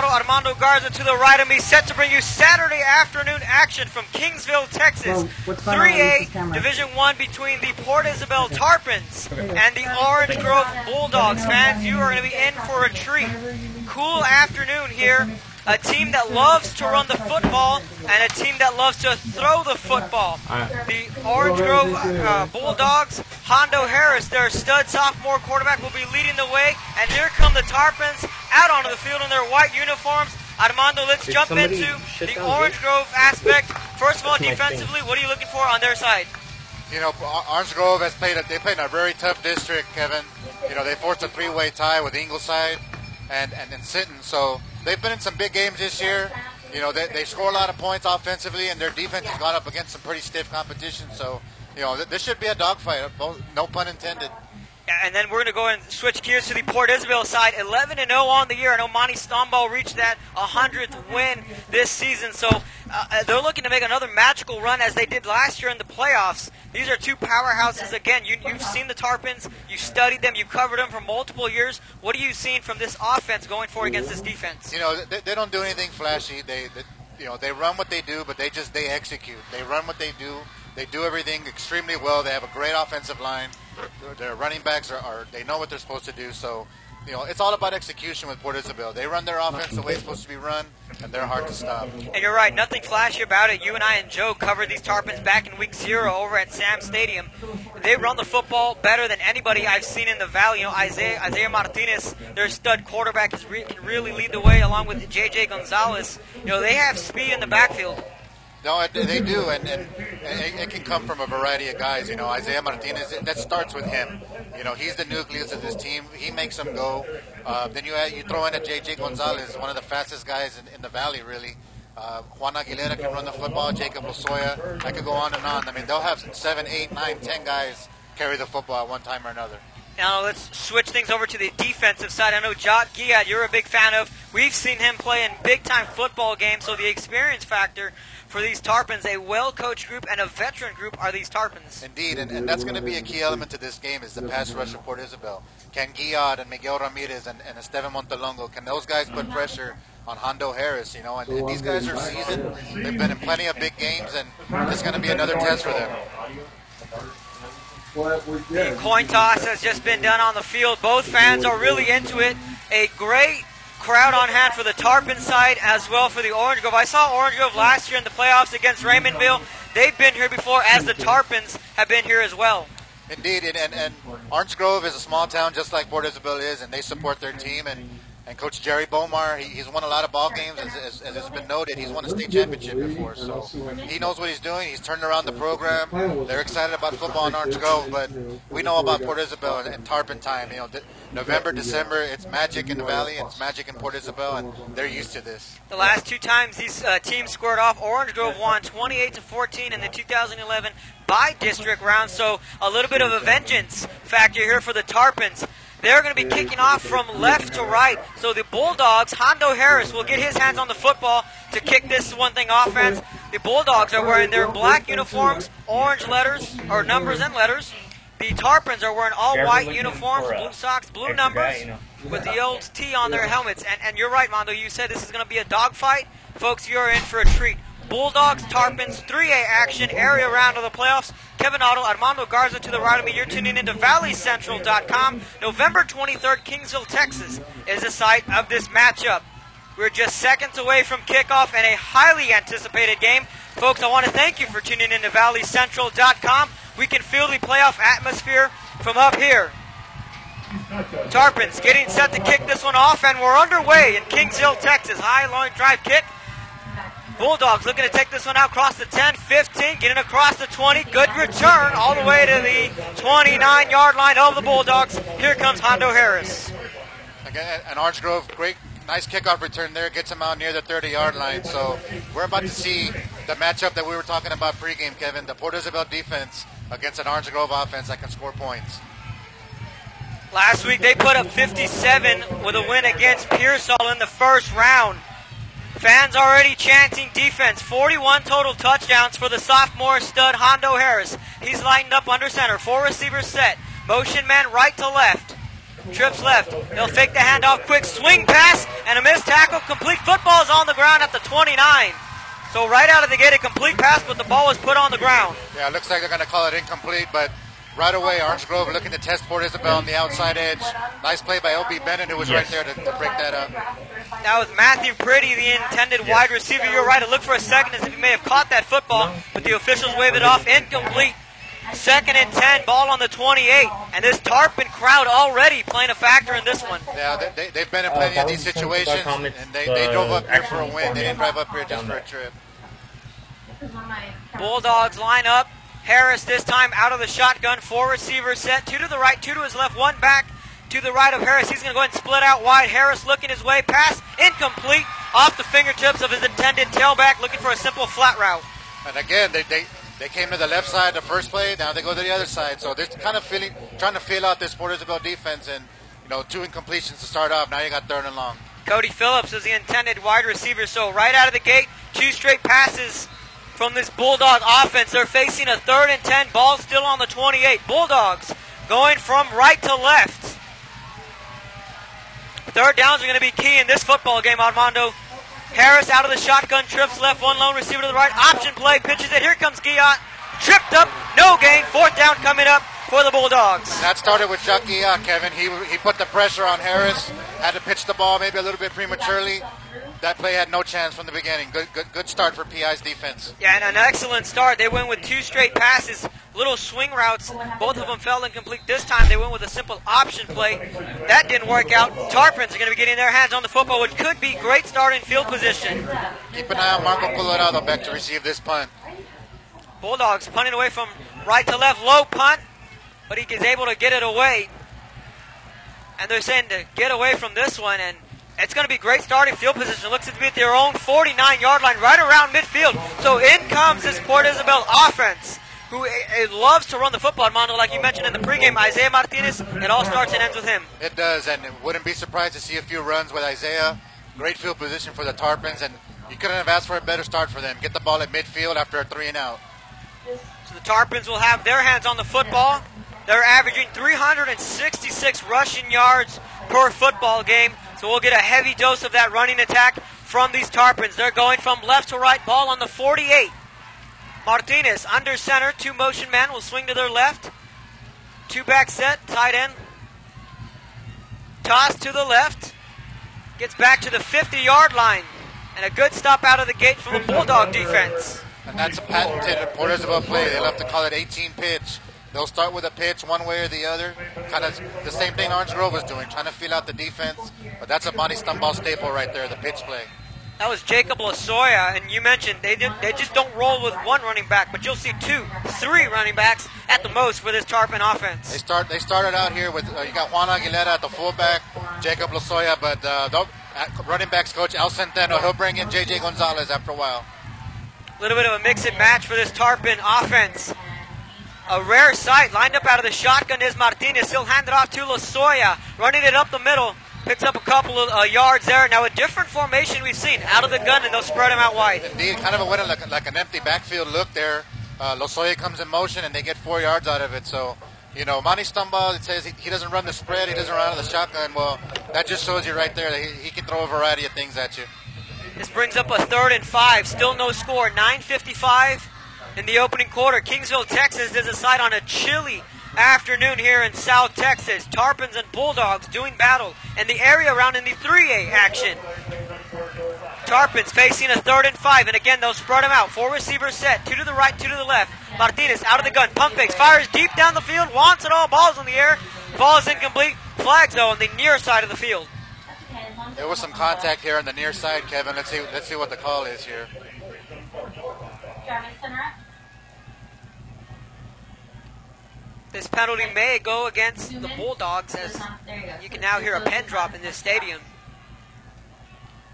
Otto, Armando Garza to the right of me, set to bring you Saturday afternoon action from Kingsville, Texas. 3A Division I between the Port Isabel Tarpons and the Orange Grove Bulldogs. Fans, you are going to be in for a treat. Cool afternoon here. A team that loves to run the football and a team that loves to throw the football. The Orange Grove Bulldogs, Hondo Harris, their stud sophomore quarterback, will be leading the way. And here come the Tarpons out onto the field in their white uniforms. Armando, let's jump into the Orange Grove aspect. First of all, defensively, what are you looking for on their side? You know, Orange Grove has played in a very tough district, Kevin. You know, they forced a three-way tie with Ingleside and Sinton, so they've been in some big games this year. You know, they score a lot of points offensively, and their defense has gone up against some pretty stiff competition. So, you know, this should be a dogfight, no pun intended. And then we're going to go and switch gears to the Port Isabel side. 11-0 on the year. I know Monty Stomball reached that 100th win this season. So they're looking to make another magical run as they did last year in the playoffs. These are two powerhouses. Again, you've seen the Tarpons. You studied them. You covered them for multiple years. What are you seeing from this offense going forward against this defense? You know, they don't do anything flashy. They run what they do, but they execute. They run what they do. They do everything extremely well. They have a great offensive line. Their running backs they know what they're supposed to do. So, you know, it's all about execution with Port Isabel. They run their offense the way it's supposed to be run, and they're hard to stop. And you're right, nothing flashy about it. You and I and Joe covered these Tarpons back in week 0 over at Sam Stadium. They run the football better than anybody I've seen in the Valley. You know, Isaiah Martinez, their stud quarterback, can really lead the way along with J.J. Gonzalez. You know, they have speed in the backfield. No, they do, and it can come from a variety of guys. You know, Isaiah Martinez, that starts with him. You know, he's the nucleus of this team. He makes them go. Then you throw in a J.J. Gonzalez, one of the fastest guys in the Valley, really. Juan Aguilera can run the football, Jacob Lozoya. I could go on and on. I mean, they'll have 7, 8, 9, 10 guys carry the football at one time or another. Now let's switch things over to the defensive side. I know Jock Giat, you're a big fan of. We've seen him play in big-time football games, so the experience factor for these Tarpons, a well-coached group and a veteran group, are these Tarpons. Indeed, and that's going to be a key element to this game is the pass rush of Port Isabel. Can Giat and Miguel Ramirez and Esteban Montelongo, can those guys put pressure on Hondo Harris, you know? And these guys are seasoned. They've been in plenty of big games, and it's going to be another test for them. The coin toss has just been done on the field. Both fans are really into it. A great crowd on hand for the Tarpon side as well for the Orange Grove. I saw Orange Grove last year in the playoffs against Raymondville. They've been here before, as the Tarpons have been here as well. Indeed, and Orange Grove is a small town just like Port Isabel is, and they support their team. And Coach Jerry Bomar, he's won a lot of ball games, as has been noted. He's won a state championship before, so he knows what he's doing. He's turned around the program. They're excited about football in Orange Grove, but we know about Port Isabel and Tarpon time. You know, November, December, it's magic in the Valley, it's magic in Port Isabel, and they're used to this. The last two times these teams squared off, Orange Grove won 28-14 in the 2011 by-district round, so a little bit of a vengeance factor here for the Tarpons. They're going to be kicking off from left to right. So the Bulldogs, Hondo Harris, will get his hands on the football to kick this one-thing offense. The Bulldogs are wearing their black uniforms, orange letters, or numbers and letters. The Tarpons are wearing all white uniforms, blue socks, blue numbers, with the old T on their helmets. And you're right, Mondo, you said this is going to be a dogfight. Folks, you're in for a treat. Bulldogs, Tarpons, 3A action, area round of the playoffs. Kevin Otto, Armando Garza to the right of me. You're tuning into ValleyCentral.com. November 23rd, Kingsville, Texas is the site of this matchup. We're just seconds away from kickoff and a highly anticipated game. Folks, I want to thank you for tuning into ValleyCentral.com. We can feel the playoff atmosphere from up here. Tarpons getting set to kick this one off, and we're underway in Kingsville, Texas. High line drive kick. Bulldogs looking to take this one out across the 10, 15, getting across the 20. Good return all the way to the 29-yard line of the Bulldogs. Here comes Hondo Harris. Again, an Orange Grove, great, nice kickoff return there. Gets him out near the 30-yard line. So we're about to see the matchup that we were talking about pregame, Kevin. The Port Isabel defense against an Orange Grove offense that can score points. Last week they put up 57 with a win against Pearsall in the first round. Fans already chanting defense. 41 total touchdowns for the sophomore stud Hondo Harris. He's lined up under center. 4 receivers set. Motion man right to left. trips left. He'll fake the handoff, quick swing pass, and a missed tackle. Complete football is on the ground at the 29. So right out of the gate, a complete pass, but the ball was put on the ground. Yeah, it looks like they're going to call it incomplete, but right away, Orange Grove looking to test Port Isabel on the outside edge. Nice play by L.B. Bennett, who was right there to break that up. That was Matthew Pretty, the intended wide receiver. You're right. It looked for a second as if he may have caught that football, but the officials waved it off. Incomplete. 2nd and 10, ball on the 28. And this Tarpon crowd already playing a factor in this one. Yeah, they've been in plenty of these situations, and they drove up here for a win. They didn't drive up here just for a trip. Bulldogs line up. Harris this time out of the shotgun. 4 receivers set. 2 to the right, 2 to his left, 1 back to the right of Harris. He's going to go ahead and split out wide. Harris looking his way. Pass incomplete off the fingertips of his intended tailback, looking for a simple flat route. And again, they came to the left side the first play. Now they go to the other side. So they're kind of trying to feel out this Port Isabel defense, and 2 incompletions to start off. Now you got 3rd and long. Cody Phillips is the intended wide receiver. So right out of the gate, 2 straight passes from this Bulldog offense. They're facing a 3rd and 10. Ball still on the 28. Bulldogs going from right to left. 3rd downs are going to be key in this football game, Armando. Harris out of the shotgun, trips left, 1 lone receiver to the right. Option play, pitches it. Here comes Guillot. Tripped up, no gain. 4th down coming up for the Bulldogs. That started with Jacques Guillot, Kevin. He put the pressure on Harris. Had to pitch the ball maybe a little bit prematurely. That play had no chance from the beginning. Good start for PI's defense. Yeah, and an excellent start. They went with 2 straight passes, little swing routes. Both of them fell incomplete. This time they went with a simple option play. That didn't work out. Tarpons are going to be getting their hands on the football, which could be great starting field position. Keep an eye on Marco Colorado back to receive this punt. Bulldogs punting away from right to left. Low punt, but he is able to get it away. And they're saying to get away from this one, and it's going to be great starting field position. Looks to be at their own 49-yard line, right around midfield. So in comes this Port Isabel offense, who loves to run the football, Armando, like you mentioned in the pregame. Isaiah Martinez, it all starts and ends with him. It does, and wouldn't be surprised to see a few runs with Isaiah. Great field position for the Tarpons, and you couldn't have asked for a better start for them. Get the ball at midfield after a 3 and out. So the Tarpons will have their hands on the football. They're averaging 366 rushing yards per football game. So we'll get a heavy dose of that running attack from these Tarpons. They're going from left to right, ball on the 48. Martinez under center, 2 motion man will swing to their left. 2 back set, tight end. Toss to the left. Gets back to the 50-yard line. And a good stop out of the gate from the Bulldog defense. And that's a patented Port Isabel play. They'll have to call it 18 pitch. They'll start with a pitch one way or the other. Kind of the same thing Orange Grove was doing, trying to feel out the defense. But that's a Bonnie Stumball staple right there, the pitch play. That was Jacob Losoya, and you mentioned they just don't roll with 1 running back, but you'll see 2, 3 running backs at the most for this Tarpon offense. They started out here with, you got Juan Aguilera at the fullback, Jacob Losoya, but running backs coach Al Centeno, he'll bring in J.J. Gonzalez after a while. A little bit of a mix and match for this Tarpon offense. A rare sight, lined up out of the shotgun is Martinez. He'll hand it off to Losoya, running it up the middle. Picks up a couple of yards there. Now a different formation we've seen. Out of the gun, and they'll spread him out wide. Indeed, kind of went like an empty backfield look there. Losoya comes in motion, and they get 4 yards out of it. So, Monty Stumball, it says he doesn't run the spread, he doesn't run out of the shotgun. Well, that just shows you right there that he can throw a variety of things at you. This brings up a 3rd and 5. Still no score. 9:55 in the opening quarter. Kingsville, Texas does decide on a chilly afternoon here in South Texas. Tarpons and Bulldogs doing battle in the area around in the 3A action. Tarpons facing a 3rd and 5, and again they'll spread them out. 4 receivers set, 2 to the right, 2 to the left. Martinez out of the gun, pump fakes, fires deep down the field, wants it all, balls in the air, ball is incomplete. Flags though on the near side of the field. There was some contact here on the near side, Kevin. Let's see what the call is here. This penalty may go against the Bulldogs, as you can now hear a pen drop in this stadium.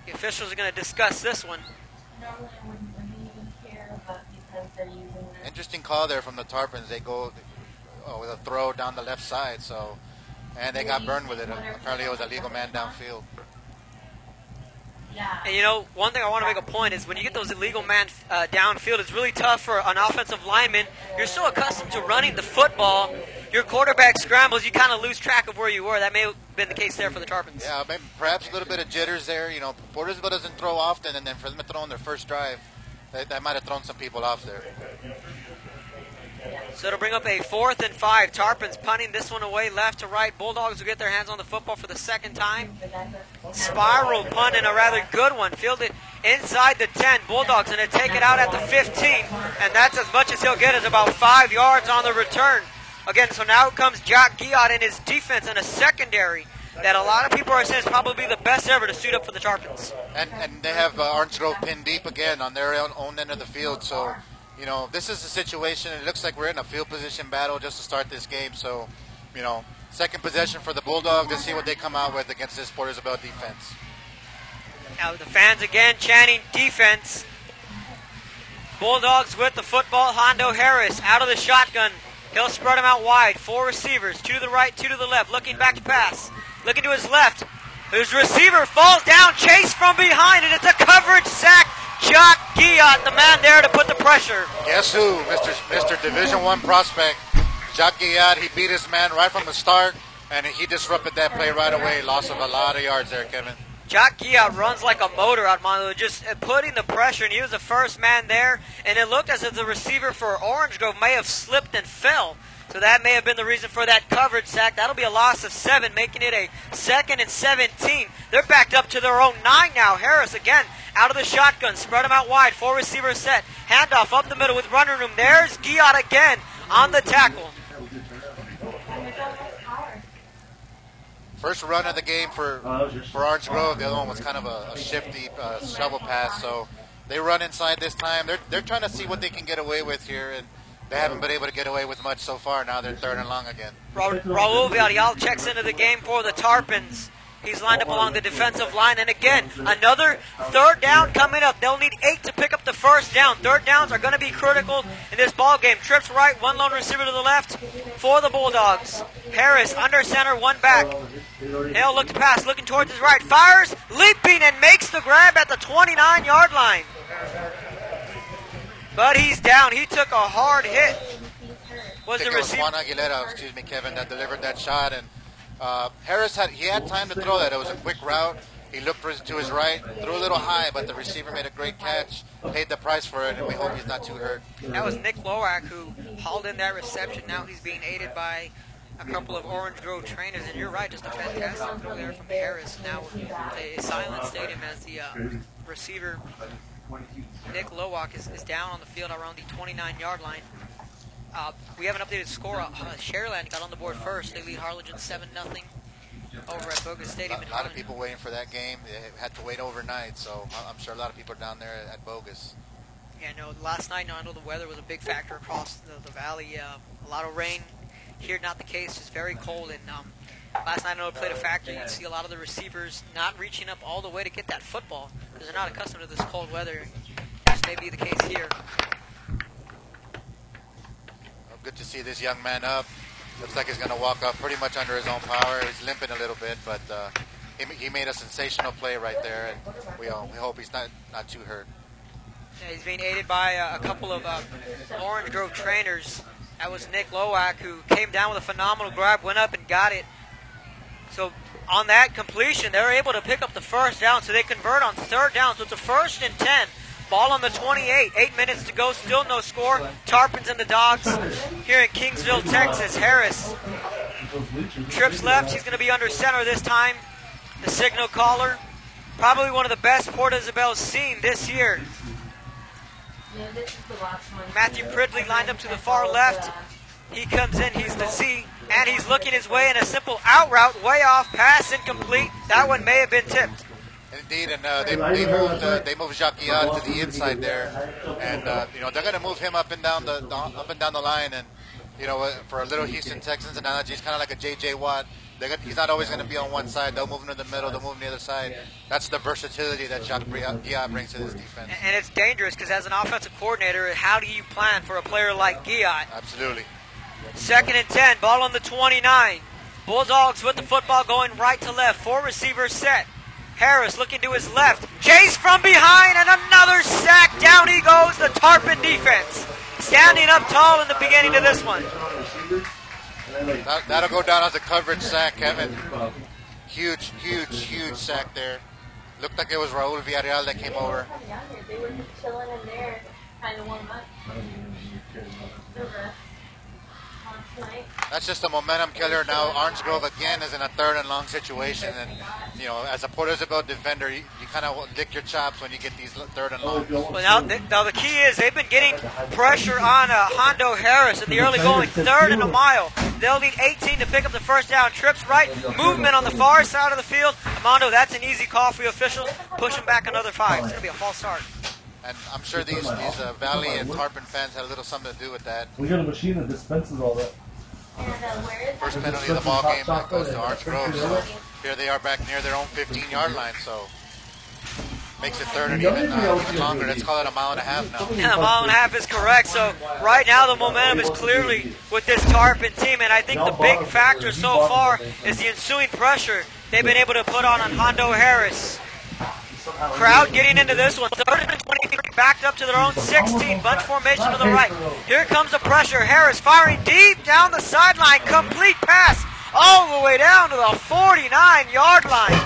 The officials are going to discuss this one. Interesting call there from the Tarpons. They go with a throw down the left side, and they got burned with it. Apparently it was a legal man downfield. And one thing I want to make a point is when you get those illegal man downfield, it's really tough for an offensive lineman. You're so accustomed to running the football your quarterback scrambles, you kind of lose track of where you were. That may have been the case there for the Tarpons. Yeah, maybe, perhaps a little bit of jitters there. You know, Port Isabel doesn't throw often, and then for them to throw on their first drive, that might have thrown some people off there. So to bring up a 4th and 5, Tarpons punting this one away left to right. Bulldogs will get their hands on the football for the second time. Spiral punt and a rather good one. Fielded inside the 10. Bulldogs going to take it out at the 15, and that's as much as he'll get, is about 5 yards on the return. Again, so now comes Jock Giat in his defense and a secondary that a lot of people are saying is probably the best ever to suit up for the Tarpons. And they have Orange Grove pinned deep again on their own end of the field, so you know, this is a situation, it looks like we're in a field position battle just to start this game. So, you know, second possession for the Bulldogs. Let's see what they come out with against this Port Isabel defense. Now the fans again chanting defense. Bulldogs with the football. Hondo Harris out of the shotgun. He'll spread them out wide. 4 receivers, 2 to the right, 2 to the left. Looking back to pass. Looking to his left. His receiver falls down, chased from behind, and it's a coverage sack. Jock Giat, the man there to put the pressure. Guess who? Mr. Division I prospect. Jock Giat, he beat his man right from the start, and he disrupted that play right away. Loss of a lot of yards there, Kevin. Jock Giat runs like a motor out Mondo, just putting the pressure, and he was the first man there, and it looked as if the receiver for Orange Grove may have slipped and fell. So that may have been the reason for that coverage sack. That'll be a loss of 7, making it a 2nd and 17. They're backed up to their own 9 now. Harris again out of the shotgun. Spread them out wide. 4 receivers set. Handoff up the giddle with running room. There's Giat again on the tackle. First run of the game for Orange Grove. The other one was kind of a shifty shovel pass. So they run inside this time. They're trying to see what they can get away with here, and they haven't been able to get away with much so far. Now they're 3rd and long again. Raul Villarreal checks into the game for the Tarpons. He's lined up along the defensive line. And again, another 3rd down coming up. They'll need 8 to pick up the 1st down. 3rd downs are going to be critical in this ball game. Trips right, 1 lone receiver to the left for the Bulldogs. Harris under center, 1 back. Hale look to pass, looking towards his right. Fires, leaping, and makes the grab at the 29-yard line. But he's down. He took a hard hit. Was the receiver? Juan Aguilera, Kevin, that delivered that shot, and Harris had time to throw that. It was a quick route. He looked to his right, threw a little high, but the receiver made a great catch, paid the price for it, and we hope he's not too hurt. That was Nick Lowak who hauled in that reception. Now he's being aided by a couple of Orange Grove trainers, and you're right, just a fantastic throw there from Harris. Now a silent stadium as the receiver Nick Lowak is down on the field around the 29-yard line. We have an updated score. Sharyland got on the board first. They lead Harlingen 7-0 over at Bogus Stadium. A lot of people waiting for that game. They had to wait overnight, so I'm sure a lot of people are down there at Bogus. Yeah, no, last night, I know the weather was a big factor across the valley. A lot of rain. Here, not the case. Just very cold. And last night, I know it played a factor. You can see a lot of the receivers not reaching up all the way to get that football because they're not accustomed to this cold weather. This may be the case here. Well, good to see this young man up. Looks like he's going to walk up pretty much under his own power. He's limping a little bit, but he made a sensational play right there, and we hope he's not too hurt. Yeah, he's being aided by a couple of Orange Grove trainers. That was Nick Lowak, who came down with a phenomenal grab, went up and got it. So on that completion, they're able to pick up the 1st down, so they convert on 3rd down. So it's a 1st and 10. Ball on the 28. 8 minutes to go. Still no score. Tarpons and the Dogs here in Kingsville, Texas. Harris trips left. He's going to be under center this time. The signal caller. Probably one of the best Port Isabel's seen this year. Matthew Pridley lined up to the far left. He comes in. He's the Z. And he's looking his way in a simple out route. Way off. Pass incomplete. That one may have been tipped. Indeed, and they moved Jacques Giat to the inside there, and they're going to move him up and down the line, and for a little Houston Texans analogy, he's kind of like a J.J. Watt. He's not always going to be on one side. They'll move him to the middle. They'll move him to the other side. That's the versatility that Jacques Giat brings to this defense. And it's dangerous because as an offensive coordinator, how do you plan for a player like Giat? Absolutely. 2nd and 10. Ball on the 29. Bulldogs with the football going right to left. 4 receivers set. Harris looking to his left. Chase from behind and another sack. Down he goes, the Tarpon defense. Standing up tall in the beginning of this one. That'll go down as a coverage sack, Kevin. Huge sack there. Looked like it was Raul Villarreal that came over. They were just chilling in there, kind of warm up. That's just a momentum killer. Now Orange Grove again is in a 3rd and long situation, and as a Port Isabel defender, you kind of lick your chops when you get these 3rd and long. Well, now the key is they've been getting pressure on Hondo Harris in the early going, 3rd and a mile. They'll need 18 to pick up the first down. Trips right, movement on the far side of the field. Armando, that's an easy call for you officials. Push them back another 5. It's going to be a false start. And I'm sure these Valley and Tarpon fans had a little something to do with that. We got a machine that dispenses all that. First penalty of the ball game that goes to Orange Grove. So here they are back near their own 15-yard line. So makes it 3rd and even longer. Let's call it a mile and a half now. Yeah, a mile and a half is correct. So right now the momentum is clearly with this Tarpon team, and I think the big factor so far is the ensuing pressure they've been able to put on Hondo Harris. Crowd getting into this one. 3rd and 23, backed up to their own 16. Bunch formation to the right. Here comes the pressure. Harris firing deep down the sideline. Complete pass all the way down to the 49-yard line.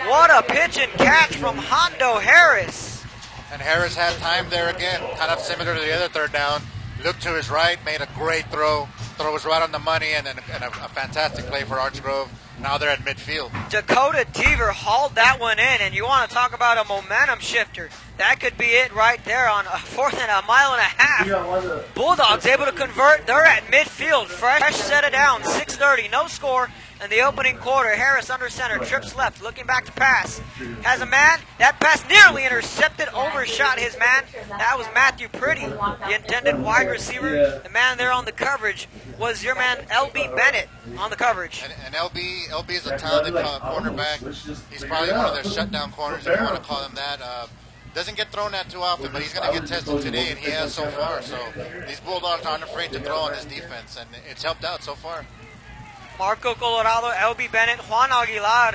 What a pitch and catch from Hondo Harris. And Harris had time there again, kind of similar to the other 3rd down. Looked to his right, made a great throw. Throw was right on the money, and a fantastic play for Orange Grove. Now they're at midfield. Dakota Deaver hauled that one in, and you want to talk about a momentum shifter. That could be it right there on a 4th and a mile and a half. Bulldogs able to convert. They're at midfield. Fresh set it down. 6:30. No score in the opening quarter. Harris under center. Trips left. Looking back to pass. Has a man. That pass nearly intercepted. Overshot his man. That was Matthew Pretty, the intended wide receiver. The man there on the coverage was your man, L.B. Bennett, on the coverage. And LB is a talented cornerback. He's probably one of their shutdown corners, if you want to call him that. Doesn't get thrown at too often, but he's going to get tested today, and he has so far. So these Bulldogs aren't afraid to throw on this defense, and it's helped out so far. Marco Colorado, L.B. Bennett, Juan Aguilar.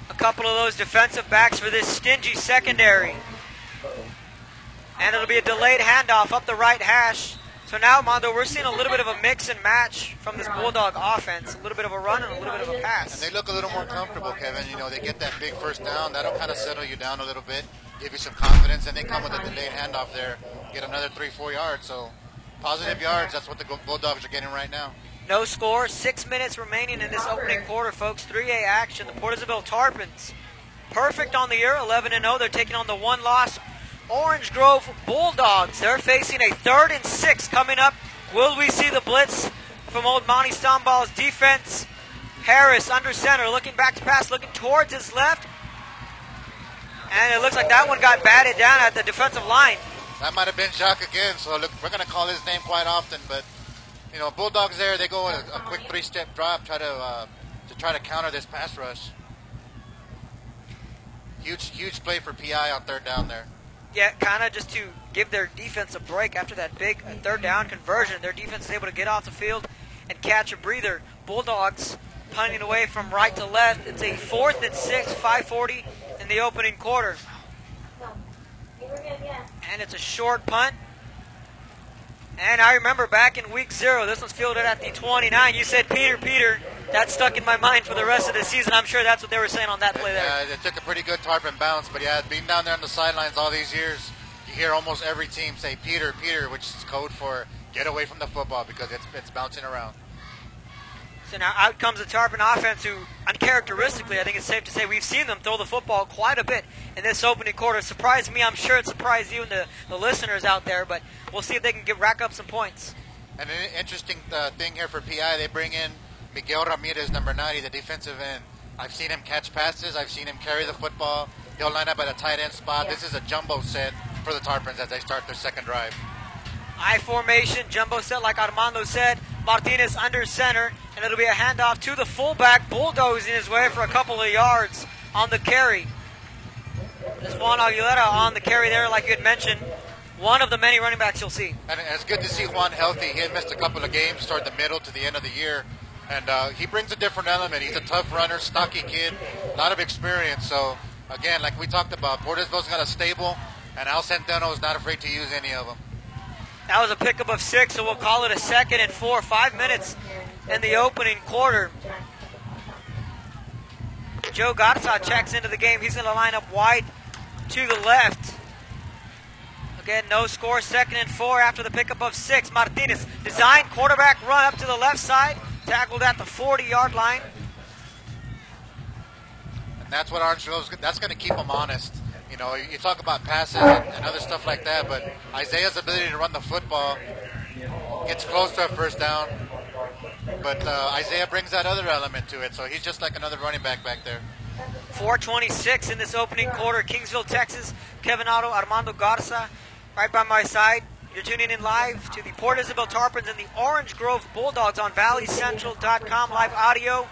A couple of those defensive backs for this stingy secondary. And it'll be a delayed handoff up the right hash. So now, Mondo, we're seeing a little bit of a mix and match from this Bulldog offense. A little bit of a run and a little bit of a pass. And they look a little more comfortable, Kevin. They get that big first down. That'll kind of settle you down a little bit, give you some confidence, and they come with a delayed handoff there, get another 3-4 yards. So positive yards, that's what the Bulldogs are getting right now. No score, 6 minutes remaining in this opening quarter, folks. 3A action. The Port Isabel Tarpons, perfect on the year, 11-0. They're taking on the one-loss Orange Grove Bulldogs. They're facing a 3rd and 6 coming up. Will we see the blitz from old Monty Stomball's defense? Harris under center, looking back to pass, looking towards his left. And it looks like that one got batted down at the defensive line. That might have been Jacques again, so look, we're going to call his name quite often, but Bulldogs there, they go in a quick 3-step drop, try to counter this pass rush. Huge play for PI on 3rd down there. Yeah, kind of just to give their defense a break after that big 3rd down conversion. Their defense is able to get off the field and catch a breather. Bulldogs punting away from right to left. It's a 4th and 6, 5:40 in the opening quarter. And it's a short punt. And I remember back in week 0, this one's fielded at the 29. You said Peter. That stuck in my mind for the rest of the season. I'm sure that's what they were saying on that play there. Yeah, it took a pretty good Tarpon bounce, but yeah, being down there on the sidelines all these years, you hear almost every team say Peter, which is code for get away from the football because it's bouncing around. So now out comes the Tarpon offense, who uncharacteristically, I think it's safe to say, we've seen them throw the football quite a bit in this opening quarter. It surprised me. I'm sure it surprised you and the listeners out there, but we'll see if they can rack up some points. And an interesting thing here for PI, they bring in Miguel Ramirez, number 90, the defensive end. I've seen him catch passes. I've seen him carry the football. He'll line up at a tight end spot. This is a jumbo set for the Tarpons as they start their second drive. I formation, jumbo set like Armando said. Martinez under center, and it'll be a handoff to the fullback, bulldozing his way for a couple of yards on the carry. This Juan Aguilera on the carry there, like you had mentioned, one of the many running backs you'll see. And it's good to see Juan healthy. He had missed a couple of games toward the middle to the end of the year. And he brings a different element. He's a tough runner, stocky kid, a lot of experience. So, again, like we talked about, Port Isabel's got a stable, and Al Centeno is not afraid to use any of them. That was a pickup of 6, so we'll call it a 2nd and 4. 5 minutes in the opening quarter. Joe Garza checks into the game. He's going to line up wide to the left. Again, no score, 2nd and 4 after the pickup of 6. Martinez, design quarterback run up to the left side. Tackled at the 40-yard line. And that's what Orange Grove's, that's going to keep them honest. You know, you talk about passing and other stuff like that, but Isaiah's ability to run the football gets close to a first down. But Isaiah brings that other element to it, so he's just like another running back there. 4:26 in this opening quarter. Kingsville, Texas. Kevin Otto, Armando Garza, right by my side. You're tuning in live to the Port Isabel Tarpons and the Orange Grove Bulldogs on ValleyCentral.com live audio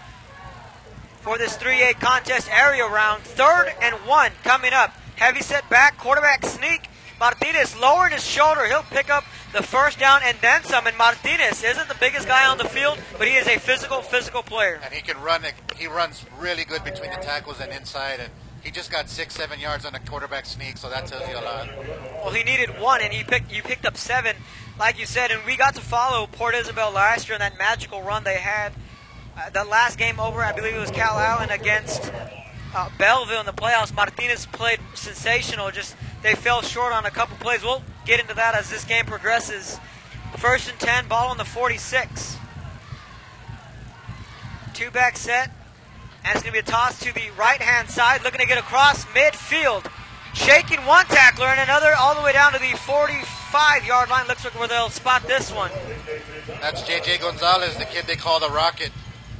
for this 3A contest area round. 3rd and 1 coming up. Heavy set back, quarterback sneak. Martinez lowering his shoulder. He'll pick up the first down and then some. And Martinez isn't the biggest guy on the field, but he is a physical player. And he can run. He runs really good between the tackles and inside. And he just got 6-7 yards on a quarterback sneak, so that tells you a lot. Well, he needed 1, and you picked up 7, like you said. And we got to follow Port Isabel last year in that magical run they had. The last game over, I believe it was Cal Allen against Belleville in the playoffs. Martinez played sensational. Just they fell short on a couple plays. We'll get into that as this game progresses. 1st and 10, ball on the 46. 2-back set. And it's going to be a toss to the right-hand side, looking to get across midfield. Shaking one tackler and another all the way down to the 45-yard line. Looks like where they'll spot this one. That's J.J. Gonzalez, the kid they call the Rocket.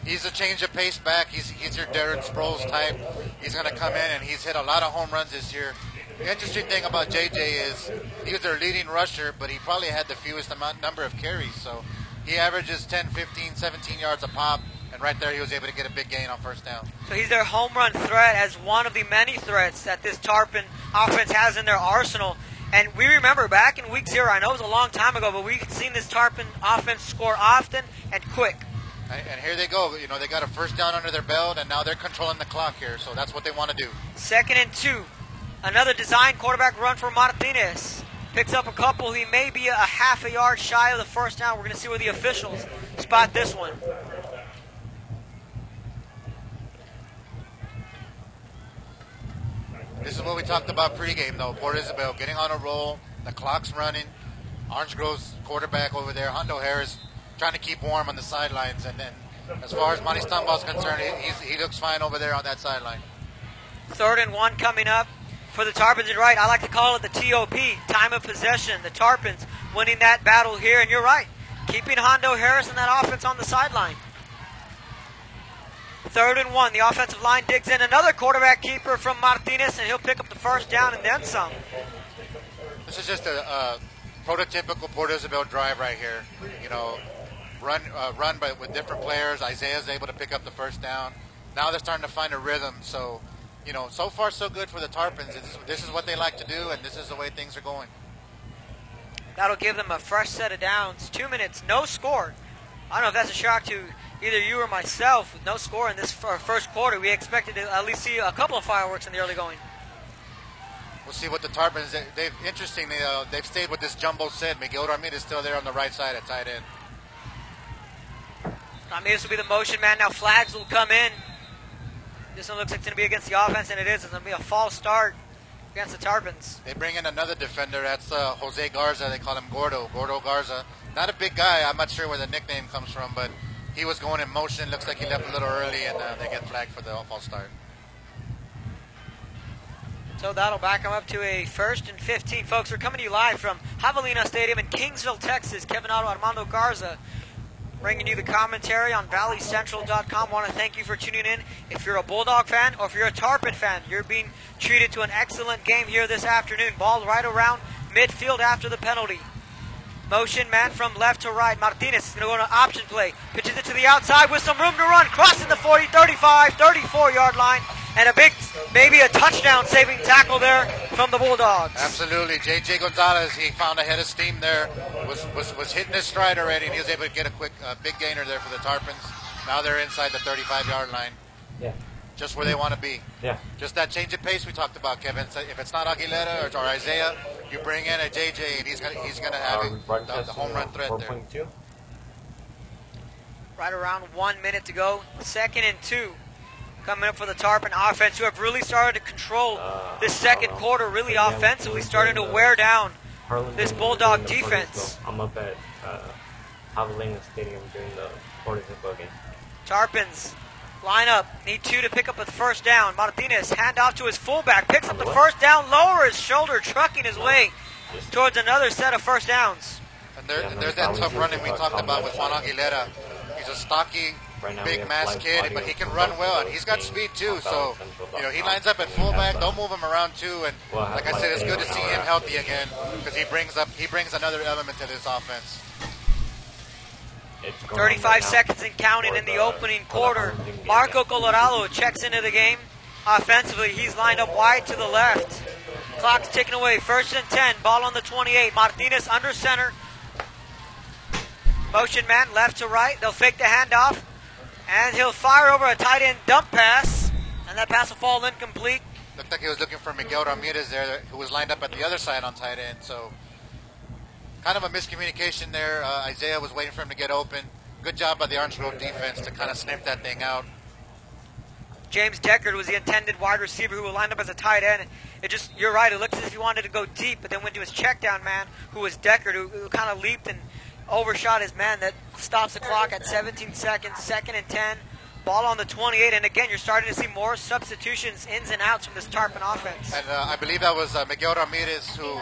He's a change of pace back. He's your Darren Sproles type. He's going to come in, and he's hit a lot of home runs this year. The interesting thing about J.J. is he was their leading rusher, but he probably had the fewest number of carries. So he averages 10, 15, 17 yards a pop. And right there, he was able to get a big gain on first down. So he's their home run threat as one of the many threats that this Tarpon offense has in their arsenal. And we remember back in week 0, I know it was a long time ago, but we've seen this Tarpon offense score often and quick. And here they go. You know, they got a first down under their belt, and now they're controlling the clock here. So that's what they want to do. 2nd and 2. Another design quarterback run for Martinez. Picks up a couple. He may be a half a yard shy of the first down. We're going to see where the officials spot this one. This is what we talked about pregame, though. Port Isabel getting on a roll. The clock's running. Orange Grove's quarterback over there, Hondo Harris, trying to keep warm on the sidelines. And then as far as Monty Stumball's concerned, he looks fine over there on that sideline. 3rd and 1 coming up for the Tarpons. And right, I like to call it the TOP, time of possession. The Tarpons winning that battle here. And you're right, keeping Hondo Harris and that offense on the sideline. 3rd and 1. The offensive line digs in. Another quarterback keeper from Martinez, and he'll pick up the first down and then some. This is just a prototypical Port Isabel drive right here. You know, run but with different players. Isaiah's able to pick up the first down. Now they're starting to find a rhythm. So, you know, so far so good for the Tarpons. This is what they like to do, and this is the way things are going. That'll give them a fresh set of downs. 2 minutes, no score. I don't know if that's a shock to either you or myself. With no score in this first quarter, we expected to at least see a couple of fireworks in the early going. We'll see what the Tarpons. They've stayed with this jumbo set. Miguel Ramirez is still there on the right side at tight end. Ramirez will be the motion man. Now flags will come in. This one looks like it's going to be against the offense, and it is. It's going to be a false start against the Tarpons. They bring in another defender. That's Jose Garza. They call him Gordo Garza. Not a big guy. I'm not sure where the nickname comes from, but he was going in motion. Looks like he left a little early, and they get flagged for the false start. So that'll back them up to a 1st and 15. Folks, we're coming to you live from Javelina Stadium in Kingsville, Texas. Kevin Otto, Armando Garza, bringing you the commentary on ValleyCentral.com. Want to thank you for tuning in. If you're a Bulldog fan or if you're a Tarpon fan, you're being treated to an excellent game here this afternoon. Ball right around midfield after the penalty. Motion man from left to right. Martinez is going to go on an option play. Pitches it to the outside with some room to run. Crossing the 40, 35, 34-yard line. And a big, maybe a touchdown-saving tackle there from the Bulldogs. Absolutely. J.J. Gonzalez, he found a head of steam there. Was hitting his stride already, and he was able to get a quick, big gainer there for the Tarpons. Now they're inside the 35-yard line. Yeah. just where they want to be. Yeah. Just that change of pace we talked about, Kevin. So if it's not Aguilera or Isaiah, you bring in a JJ, and he's gonna have the home run threat there. 4.2. Right around 1 minute to go. 2nd and 2. Coming up for the Tarpon offense, who have really started to control this second quarter, really offensively, starting to wear down this Bulldog defense. I'm up at Javelina Stadium during the Port Isabel game. Tarpons line up, need 2 to pick up a first down. Martinez hand off to his fullback, picks up the first down, lower his shoulder, trucking his way towards another set of first downs. And there's that tough running we talked about with Juan Aguilera. He's a stocky, big mass kid, but he can run well, and he's got speed too. So, he lines up at fullback. Don't move him around too. And like I said, it's good to see him healthy again because he brings another element to this offense. 35 seconds and counting in the opening quarter. Marco Colorado checks into the game. Offensively, he's lined up wide to the left. Clock's ticking away. 1st and 10. Ball on the 28. Martinez under center. Motion man left to right. They'll fake the handoff. And he'll fire over a tight end dump pass. And that pass will fall incomplete. Looked like he was looking for Miguel Ramirez there, who was lined up at the other side on tight end. So kind of a miscommunication there. Isaiah was waiting for him to get open. Good job by the Orange Grove defense to kind of sniff that thing out. James Deckard was the intended wide receiver who will line up as a tight end. You're right, it looks as if he wanted to go deep, but then went to his check down man, who was Deckard, who kind of leaped and overshot his man. That stops the clock at 17 seconds, 2nd and 10. Ball on the 28, and again, you're starting to see more substitutions, ins and outs from this Tarpon offense. And I believe that was Miguel Ramirez who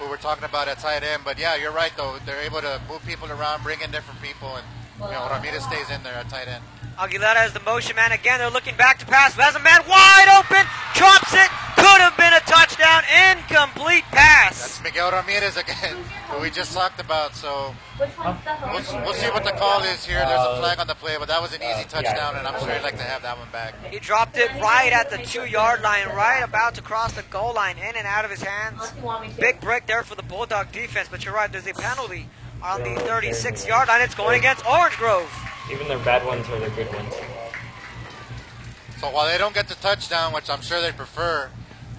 we're talking about at tight end. But yeah, you're right though. They're able to move people around, bring in different people, and Ramirez stays in there at tight end. Aguilera is the motion man again. They're looking back to pass. Has a man wide open, drops it. Could have been a touchdown. Incomplete pass. That's Miguel Ramirez again, who we just talked about. So we'll see what the call is here. There's a flag on the play, but that was an easy touchdown, and I'm sure he'd like to have that one back. He dropped it right at the 2-yard line, right about to cross the goal line, in and out of his hands. Big break there for the Bulldog defense, but you're right, there's a penalty on the 36-yard line. It's going against Orange Grove. Even their bad ones are their good ones. So while they don't get the touchdown, which I'm sure they prefer,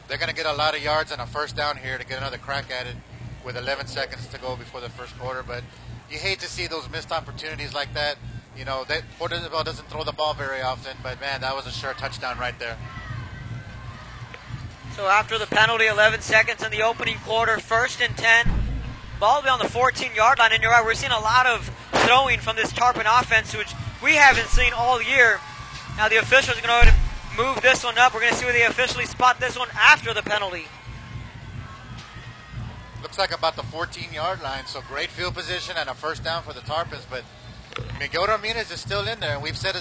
they're going to get a lot of yards and a first down here to get another crack at it with 11 seconds to go before the first quarter. But you hate to see those missed opportunities like that. Port Isabel doesn't throw the ball very often, but man, that was a sure touchdown right there. So after the penalty, 11 seconds in the opening quarter, 1st and 10. Ball will be on the 14-yard line, and you're right, we're seeing a lot of throwing from this Tarpon offense, which we haven't seen all year. Now the officials are going to move this one up. We're going to see where they officially spot this one after the penalty. Looks like about the 14-yard line, so great field position and a first down for the Tarpons, but Miguel Ramirez is still in there, and we've said,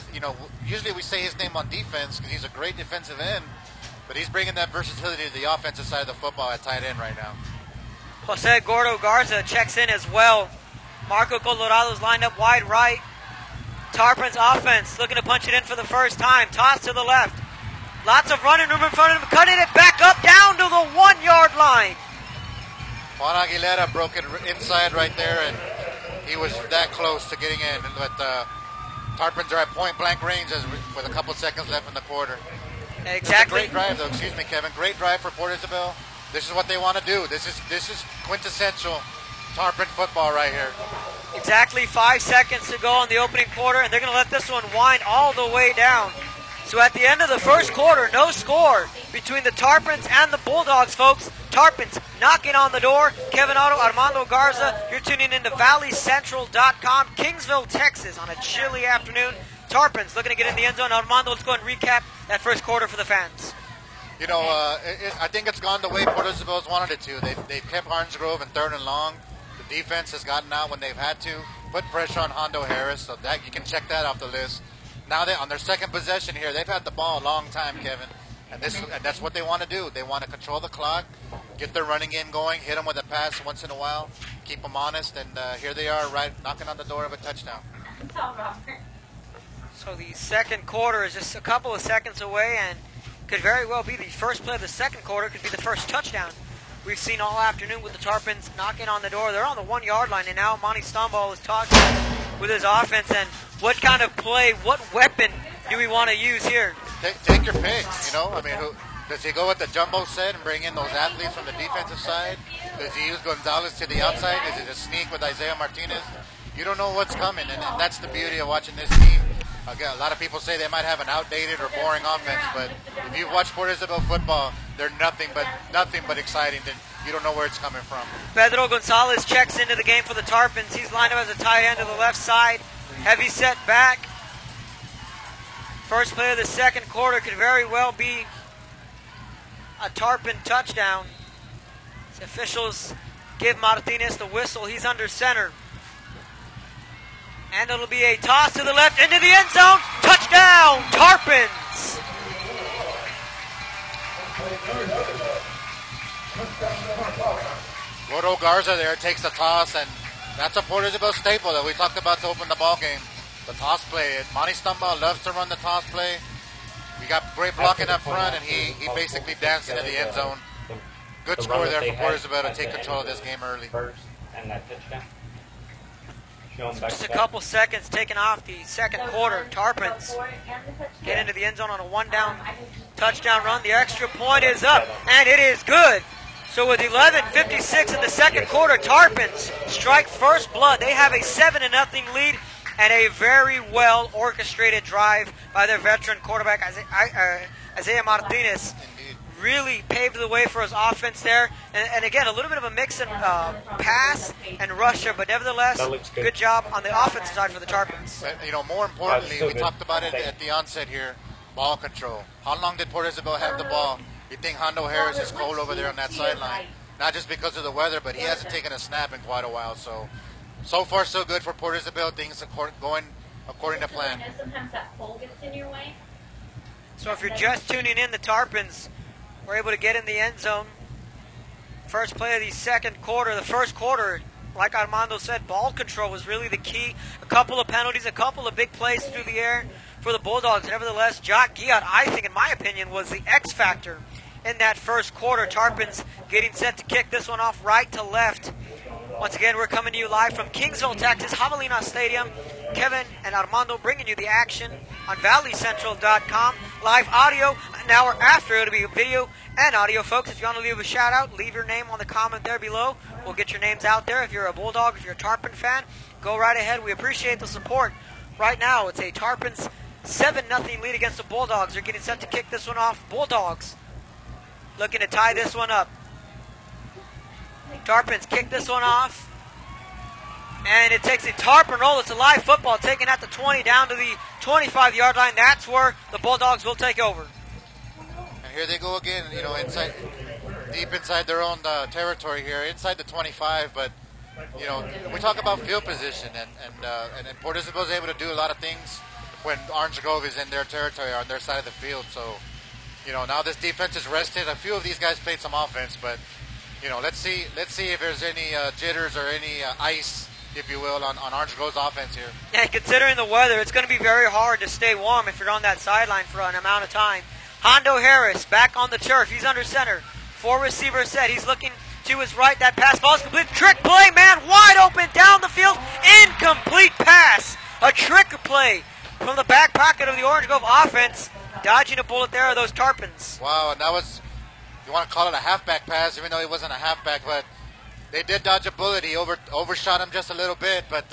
usually we say his name on defense because he's a great defensive end, but he's bringing that versatility to the offensive side of the football at tight end right now. Jose Gordo Garza checks in as well. Marco Colorado's lined up wide right. Tarpon's offense looking to punch it in for the first time. Toss to the left. Lots of running room in front of him. Cutting it back up down to the 1-yard line. Juan Aguilera broke it inside right there, and he was that close to getting in. But Tarpons are at point-blank range with a couple seconds left in the quarter. Exactly. Great drive, though. Excuse me, Kevin. Great drive for Port Isabel. This is what they want to do. This is quintessential Tarpon football right here. Exactly 5 seconds to go in the opening quarter, and they're going to let this one wind all the way down. So at the end of the first quarter, no score between the Tarpons and the Bulldogs, folks. Tarpons knocking on the door. Kevin Otto, Armando Garza. You're tuning into ValleyCentral.com, Kingsville, Texas, on a chilly afternoon. Tarpons looking to get in the end zone. Armando, let's go and recap that first quarter for the fans. I think it's gone the way Port Isabel's wanted it to. They've kept Orange Grove in 3rd and long. The defense has gotten out when they've had to. Put pressure on Hondo Harris, so that you can check that off the list. Now on their second possession here, they've had the ball a long time, Kevin. And that's what they want to do. They want to control the clock, get their running game going, hit them with a pass once in a while, keep them honest, and here they are right knocking on the door of a touchdown. So the second quarter is just a couple of seconds away, and could very well be the first play of the second quarter, could be the first touchdown we've seen all afternoon with the Tarpons knocking on the door. They're on the 1-yard line, and now Monty Stomball is talking with his offense, and what kind of play, what weapon do we want to use here? take your picks. You know, I mean, does he go with the jumbo set and bring in those athletes from the defensive side? Does he use Gonzalez to the outside? Is it a sneak with Isaiah Martinez? You don't know what's coming, and that's the beauty of watching this team. Again, a lot of people say they might have an outdated or boring offense, but if you've watched Port Isabel football, they're nothing but exciting. You don't know where it's coming from. Pedro Gonzalez checks into the game for the Tarpons. He's lined up as a tight end to the left side. Heavy set back. First play of the second quarter could very well be a Tarpon touchdown. The officials give Martinez the whistle. He's under center. And it'll be a toss to the left into the end zone. Touchdown, Tarpons! Rodo Garza there takes the toss, and that's a Port Isabel staple that we talked about to open the ball game. The toss play. Monty Stumball loves to run the toss play. We got great blocking up front, and he basically danced into the end zone. Good score there for Port Isabel to take control of this game early. First and that touchdown. Just a couple seconds taken off the second quarter. Tarpons get into the end zone on a one-down touchdown run. The extra point is up, and it is good. So with 11:56 in the second quarter, Tarpons strike first blood. They have a 7-0 lead and a very well orchestrated drive by their veteran quarterback Isaiah Martinez. Really paved the way for his offense there. And again, a little bit of a mix in pass and rusher, but nevertheless, good job on the offensive side for the Tarpons. You know, more importantly, we talked about it at the onset here, ball control. How long did Port Isabel have the ball? You think Hondo Harris is cold over there on that sideline? Not just because of the weather, but he hasn't taken a snap in quite a while. So far, so good for Port Isabel. Things going according to plan. Sometimes that pole gets in your way. So if you're just tuning in, the Tarpons were able to get in the end zone. First play of the second quarter. The first quarter, like Armando said, ball control was really the key. A couple of penalties, a couple of big plays through the air for the Bulldogs. Nevertheless, Jock Giat, I think, in my opinion, was the X factor in that first quarter. Tarpons getting set to kick this one off right to left. Once again, we're coming to you live from Kingsville, Texas, Javelina Stadium. Kevin and Armando bringing you the action on ValleyCentral.com. Live audio an hour after. It'll be video and audio, folks. If you want to leave a shout out, leave your name on the comment there below. We'll get your names out there. If you're a Bulldog, if you're a Tarpon fan, go right ahead. We appreciate the support. Right now, it's a Tarpons 7-0 lead against the Bulldogs. They're getting set to kick this one off. Bulldogs looking to tie this one up. Tarpons kick this one off. And it takes a Tarpon roll. It's a live football taken at the 20 down to the 25-yard line. That's where the Bulldogs will take over. And here they go again, you know, deep inside their own territory here, inside the 25. But, you know, we talk about field position, and Port Isabel is able to do a lot of things when Orange Grove is in their territory, on their side of the field. So, you know, now this defense is rested. A few of these guys played some offense, but, you know, let's see if there's any jitters or any ice, if you will, on Orange Grove's offense here. And considering the weather, it's going to be very hard to stay warm if you're on that sideline for an amount of time. Hondo Harris back on the turf. He's under center. 4 receiver set. He's looking to his right. That pass ball is complete. Trick play, man, wide open down the field. Incomplete pass. A trick play from the back pocket of the Orange Grove offense. Dodging a bullet there are those Tarpons. Wow, and that was, you want to call it a halfback pass, even though he wasn't a halfback, but they did dodge a bullet. He overshot him just a little bit, but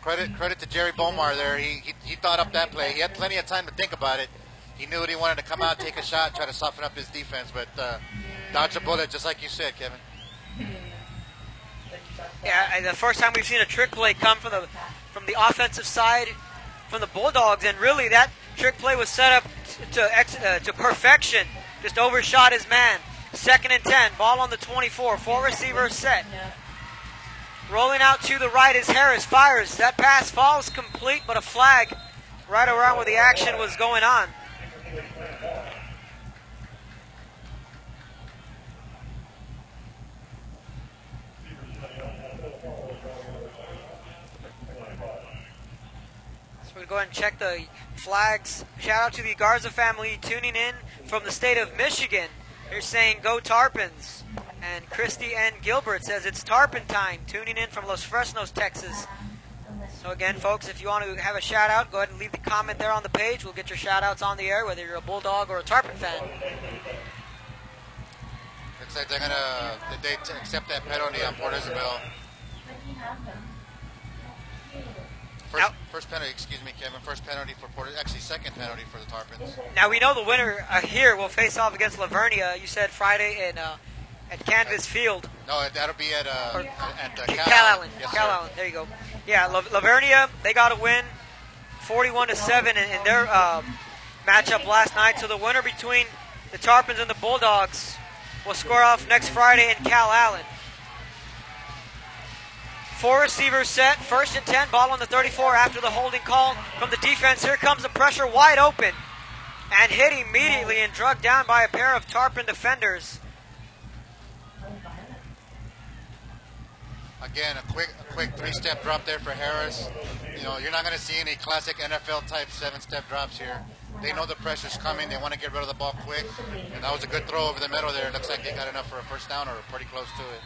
credit to Jerry Bomar there. He thought up that play. He had plenty of time to think about it. He knew that he wanted to come out, take a shot, try to soften up his defense, but dodge a bullet, just like you said, Kevin. Yeah, the first time we've seen a trick play come from the offensive side from the Bulldogs, and really that trick play was set up to perfection. Just overshot his man. 2nd and 10, ball on the 24, 4 receiver set. Rolling out to the right is Harris, fires. That pass falls complete, but a flag right around where the action was going on. So we'll go ahead and check the flags. Shout out to the Garza family tuning in from the state of Michigan. They're saying go Tarpons. And Christy N. Gilbert says it's Tarpon time, tuning in from Los Fresnos, Texas. So again, folks, if you want to have a shout out, go ahead and leave the comment there on the page. We'll get your shout outs on the air, whether you're a Bulldog or a Tarpon fan. Looks like they're gonna accept that penalty on Port Isabel. First penalty, excuse me, Kevin. First penalty for Port. Actually, second penalty for the Tarpons. Now we know the winner here will face off against Lavernia. You said Friday at Canvas Field. No, that'll be at Cal Allen. Yes, Cal sir. Allen. There you go. Yeah, Lavernia, they got a win, 41-7 in their matchup last night. So the winner between the Tarpons and the Bulldogs will score off next Friday in Cal Allen. 4 receivers set, 1st and 10, ball on the 34 after the holding call from the defense. Here comes the pressure, wide open, and hit immediately and drugged down by a pair of Tarpon defenders. Again, a quick 3-step drop there for Harris. You know, you're not going to see any classic NFL type 7-step drops here. They know the pressure's coming. They want to get rid of the ball quick. And that was a good throw over the middle there. It looks like they got enough for a first down or pretty close to it.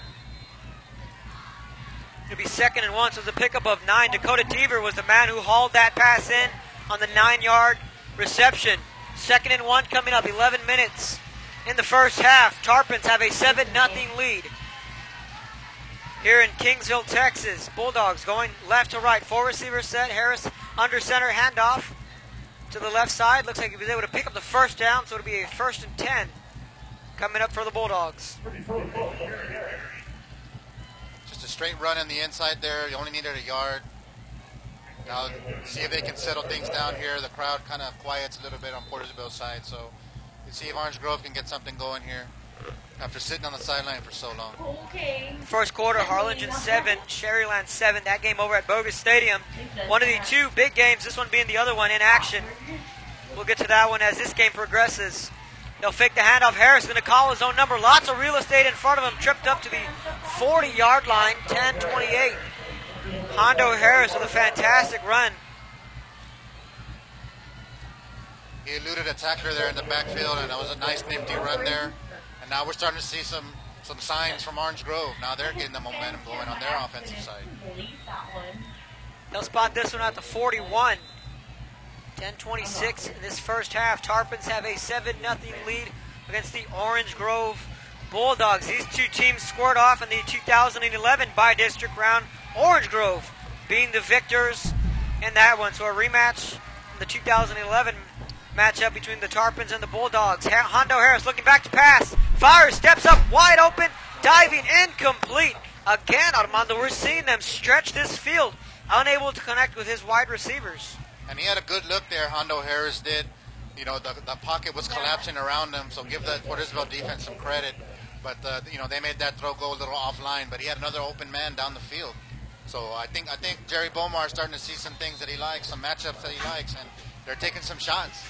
It'll be 2nd and 1, so the pickup of 9. Dakota Deaver was the man who hauled that pass in on the 9-yard reception. 2nd and 1 coming up, 11 minutes in the first half. Tarpons have a 7-0 lead. Here in Kingsville, Texas, Bulldogs going left to right. 4 receivers set. Harris under center, handoff to the left side. Looks like he was able to pick up the first down, so it'll be a 1st and 10 coming up for the Bulldogs. Just a straight run in the inside there. You only needed a yard. Now, see if they can settle things down here. The crowd kind of quiets a little bit on Port Isabel's side, so you see if Orange Grove can get something going here after sitting on the sideline for so long. Okay. First quarter, Harlingen 7, Sherryland 7. That game over at Bogus Stadium. One of the 2 big games, this one being the other one in action. We'll get to that one as this game progresses. They'll fake the handoff. Harris going to call his own number. Lots of real estate in front of him. Tripped up to the 40-yard line, 10-28. Hondo Harris with a fantastic run. He eluded a tackler there in the backfield, and that was a nice, nifty run there. And now we're starting to see some signs from Orange Grove. Now they're getting the momentum going on their offensive side. They'll spot this one at the 41. 10-26 in this first half. Tarpons have a 7-0 lead against the Orange Grove Bulldogs. These 2 teams squared off in the 2011 bi-district round. Orange Grove being the victors in that one. So a rematch from the 2011 matchup between the Tarpons and the Bulldogs. Hondo Harris looking back to pass. Fires, steps up, wide open, diving, incomplete. Again, Armando, we're seeing them stretch this field, unable to connect with his wide receivers. And he had a good look there, Hondo Harris did. You know, the pocket was collapsing around him, so give the Port Isabel defense some credit. But, you know, they made that throw go a little offline, but he had another open man down the field. So I think Jerry Bomar is starting to see some things that he likes, some matchups that he likes, and they're taking some shots.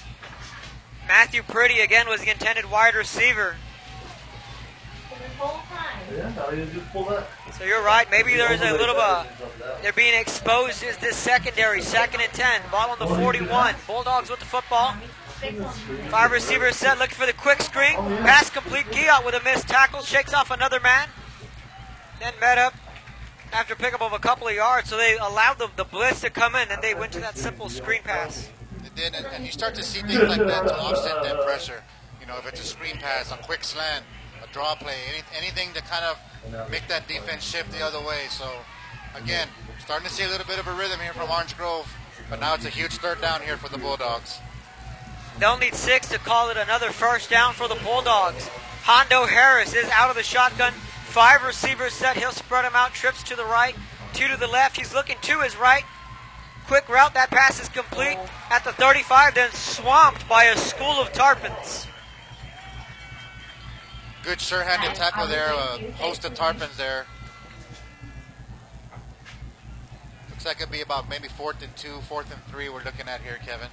Matthew Purdy, again, was the intended wide receiver. So you're right. Maybe there's a little they're being exposed as this secondary. 2nd and 10. Ball on the 41. Bulldogs with the football. 5 receivers set, looking for the quick screen. Pass complete. Giot with a missed tackle. Shakes off another man. Then met up after pickup of a couple of yards. So they allowed the blitz to come in, and they went to that simple screen pass. They did, and you start to see things like that to offset that pressure. You know, if it's a screen pass, a quick slant, a draw play, anything to kind of make that defense shift the other way. So, again, starting to see a little bit of a rhythm here from Orange Grove, but now it's a huge 3rd down here for the Bulldogs. They'll need 6 to call it another first down for the Bulldogs. Hondo Harris is out of the shotgun. 5 receivers set. He'll spread them out. Trips to the right, 2 to the left. He's looking to his right. Quick route. That pass is complete at the 35, then swamped by a school of Tarpons. Good sure-handed tackle there. A host of Tarpons there. Looks like it'll be about maybe 4th and 2, 4th and 3 we're looking at here, Kevin.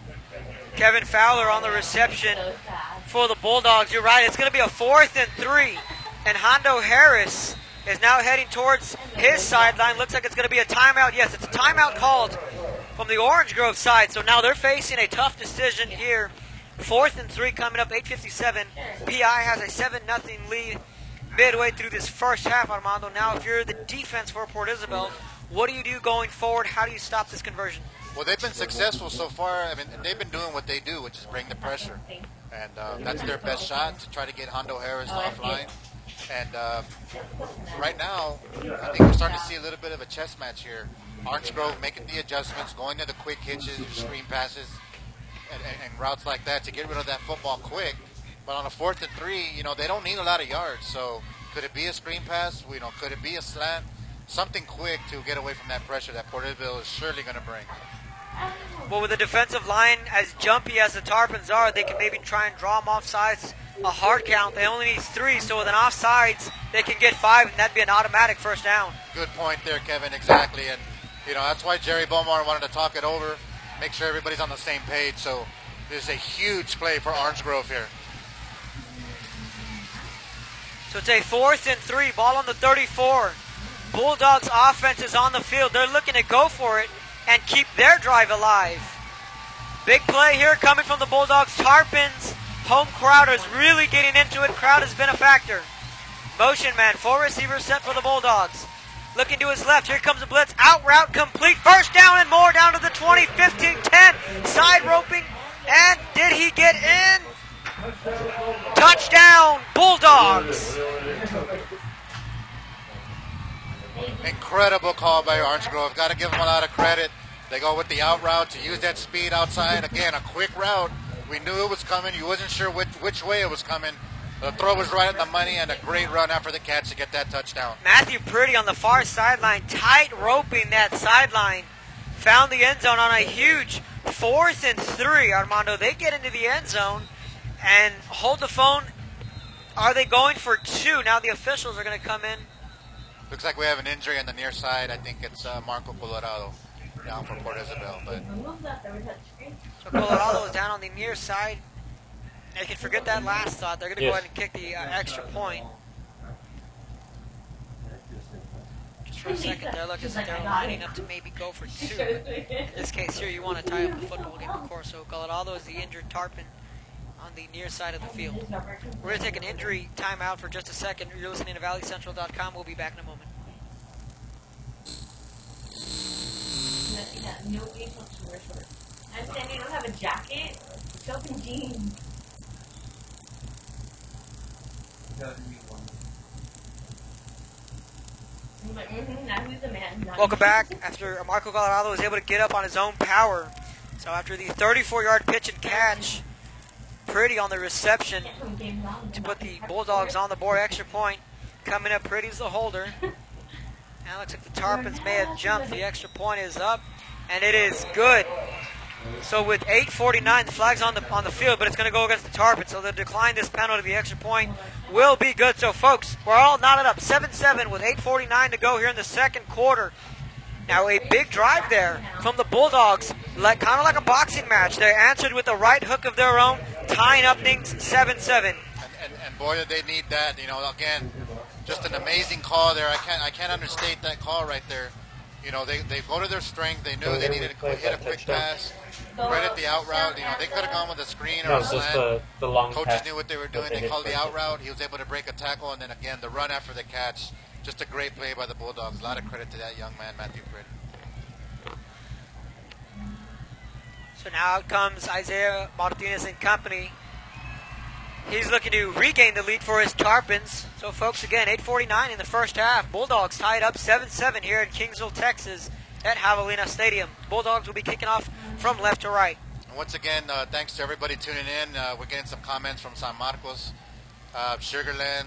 Kevin Fowler on the reception for the Bulldogs. You're right. It's going to be a 4th and 3. And Hondo Harris is now heading towards his sideline. Looks like it's going to be a timeout. Yes, it's a timeout called from the Orange Grove side. So now they're facing a tough decision here. 4th and 3 coming up, 8:57. PI has a 7-0 lead midway through this first half, Armando. Now, if you're the defense for Port Isabel, What do you do going forward? How do you stop this conversion? Well, they've been successful so far. I mean, they've been doing what they do, which is bring the pressure. And that's their best shot, to try to get Hondo Harris offline. And right now, I think we're starting to see a little bit of a chess match here. Orange Grove making the adjustments, going to the quick hitches, screen passes, and routes like that to get rid of that football quick. But on a 4th and 3, they don't need a lot of yards. So could it be a screen pass? Could it be a slant? Something quick to get away from that pressure that Port Isabel is surely going to bring. Well, with the defensive line as jumpy as the Tarpons are, they can maybe try and draw them off sides. A hard count, they only need 3, so with an offsides, they can get 5, and that'd be an automatic first down. Good point there, Kevin, exactly. And, that's why Jerry Bomar wanted to talk it over, make sure everybody's on the same page. So this is a huge play for Orange Grove here. So it's a 4th and 3, ball on the 34. Bulldogs offense is on the field. They're looking to go for it and keep their drive alive. Big play here coming from the Bulldogs. Tarpons, home crowd is really getting into it. Crowd has been a factor. Motion man, 4 receivers set for the Bulldogs. Looking to his left, here comes a blitz. Out route complete, first down and more, down to the 20, 15, 10. Side roping, and did he get in? Touchdown, Bulldogs. Incredible call by Orange Grove. Got to give them a lot of credit. They go with the out route to use that speed outside. Again, a quick route. We knew it was coming. You wasn't sure which way it was coming. The throw was right at the money, and a great run after the catch to get that touchdown. Matthew Priddy on the far sideline, tight roping that sideline. Found the end zone on a huge 4th and 3. Armando, they get into the end zone and hold the phone. Are they going for 2? Now the officials are going to come in. Looks like we have an injury on the near side. I think it's Marco Colorado down for Port Isabel. So Colorado is down on the near side. They can forget that last thought. They're going to go ahead and kick the extra point. Just for a second there, look as if they're lining up to maybe go for 2. In this case here, you want to tie up the football game, of course. So Colorado is the injured Tarpon on the near side of the field. We're going to take an injury timeout for just a second. You're listening to ValleyCentral.com. We'll be back in a moment. Nobody looks to wear shorts. I'm saying you don't have a jacket. Show some jeans. I'm like, now who's the man? Welcome back. After Marco Colorado was able to get up on his own power. So after the 34-yard pitch and catch, Priddy on the reception to put the Bulldogs on the board. Extra point coming up. Priddy's the holder. Now it looks like the Tarpons may have jumped. The extra point is up, and it is good. So with 8:49, the flag's on the field, but it's going to go against the Tarpons. So they'll decline this penalty. The extra point will be good. So folks, we're all knotted up 7-7 with 8:49 to go here in the second quarter. Now a big drive there from the Bulldogs, kind of like a boxing match. They answered with the right hook of their own, tying up things 7-7. And boy, did they need that. Again, just an amazing call there. I can't understate that call right there. They go to their strength. They knew they needed to hit a quick pass, credit the out route. They could have gone with a screen or a slant. The long Coaches pass knew what they were doing. They called the out route. He was able to break a tackle, and then again the run after the catch. Just a great play by the Bulldogs. A lot of credit to that young man, Matthew Priddy. So now out comes Isaiah Martinez and company. He's looking to regain the lead for his Tarpons. So, folks, again, 8:49 in the first half. Bulldogs tied up 7-7 here in Kingsville, Texas at Javelina Stadium. Bulldogs will be kicking off from left to right. And once again, thanks to everybody tuning in. We're getting some comments from San Marcos, Sugarland,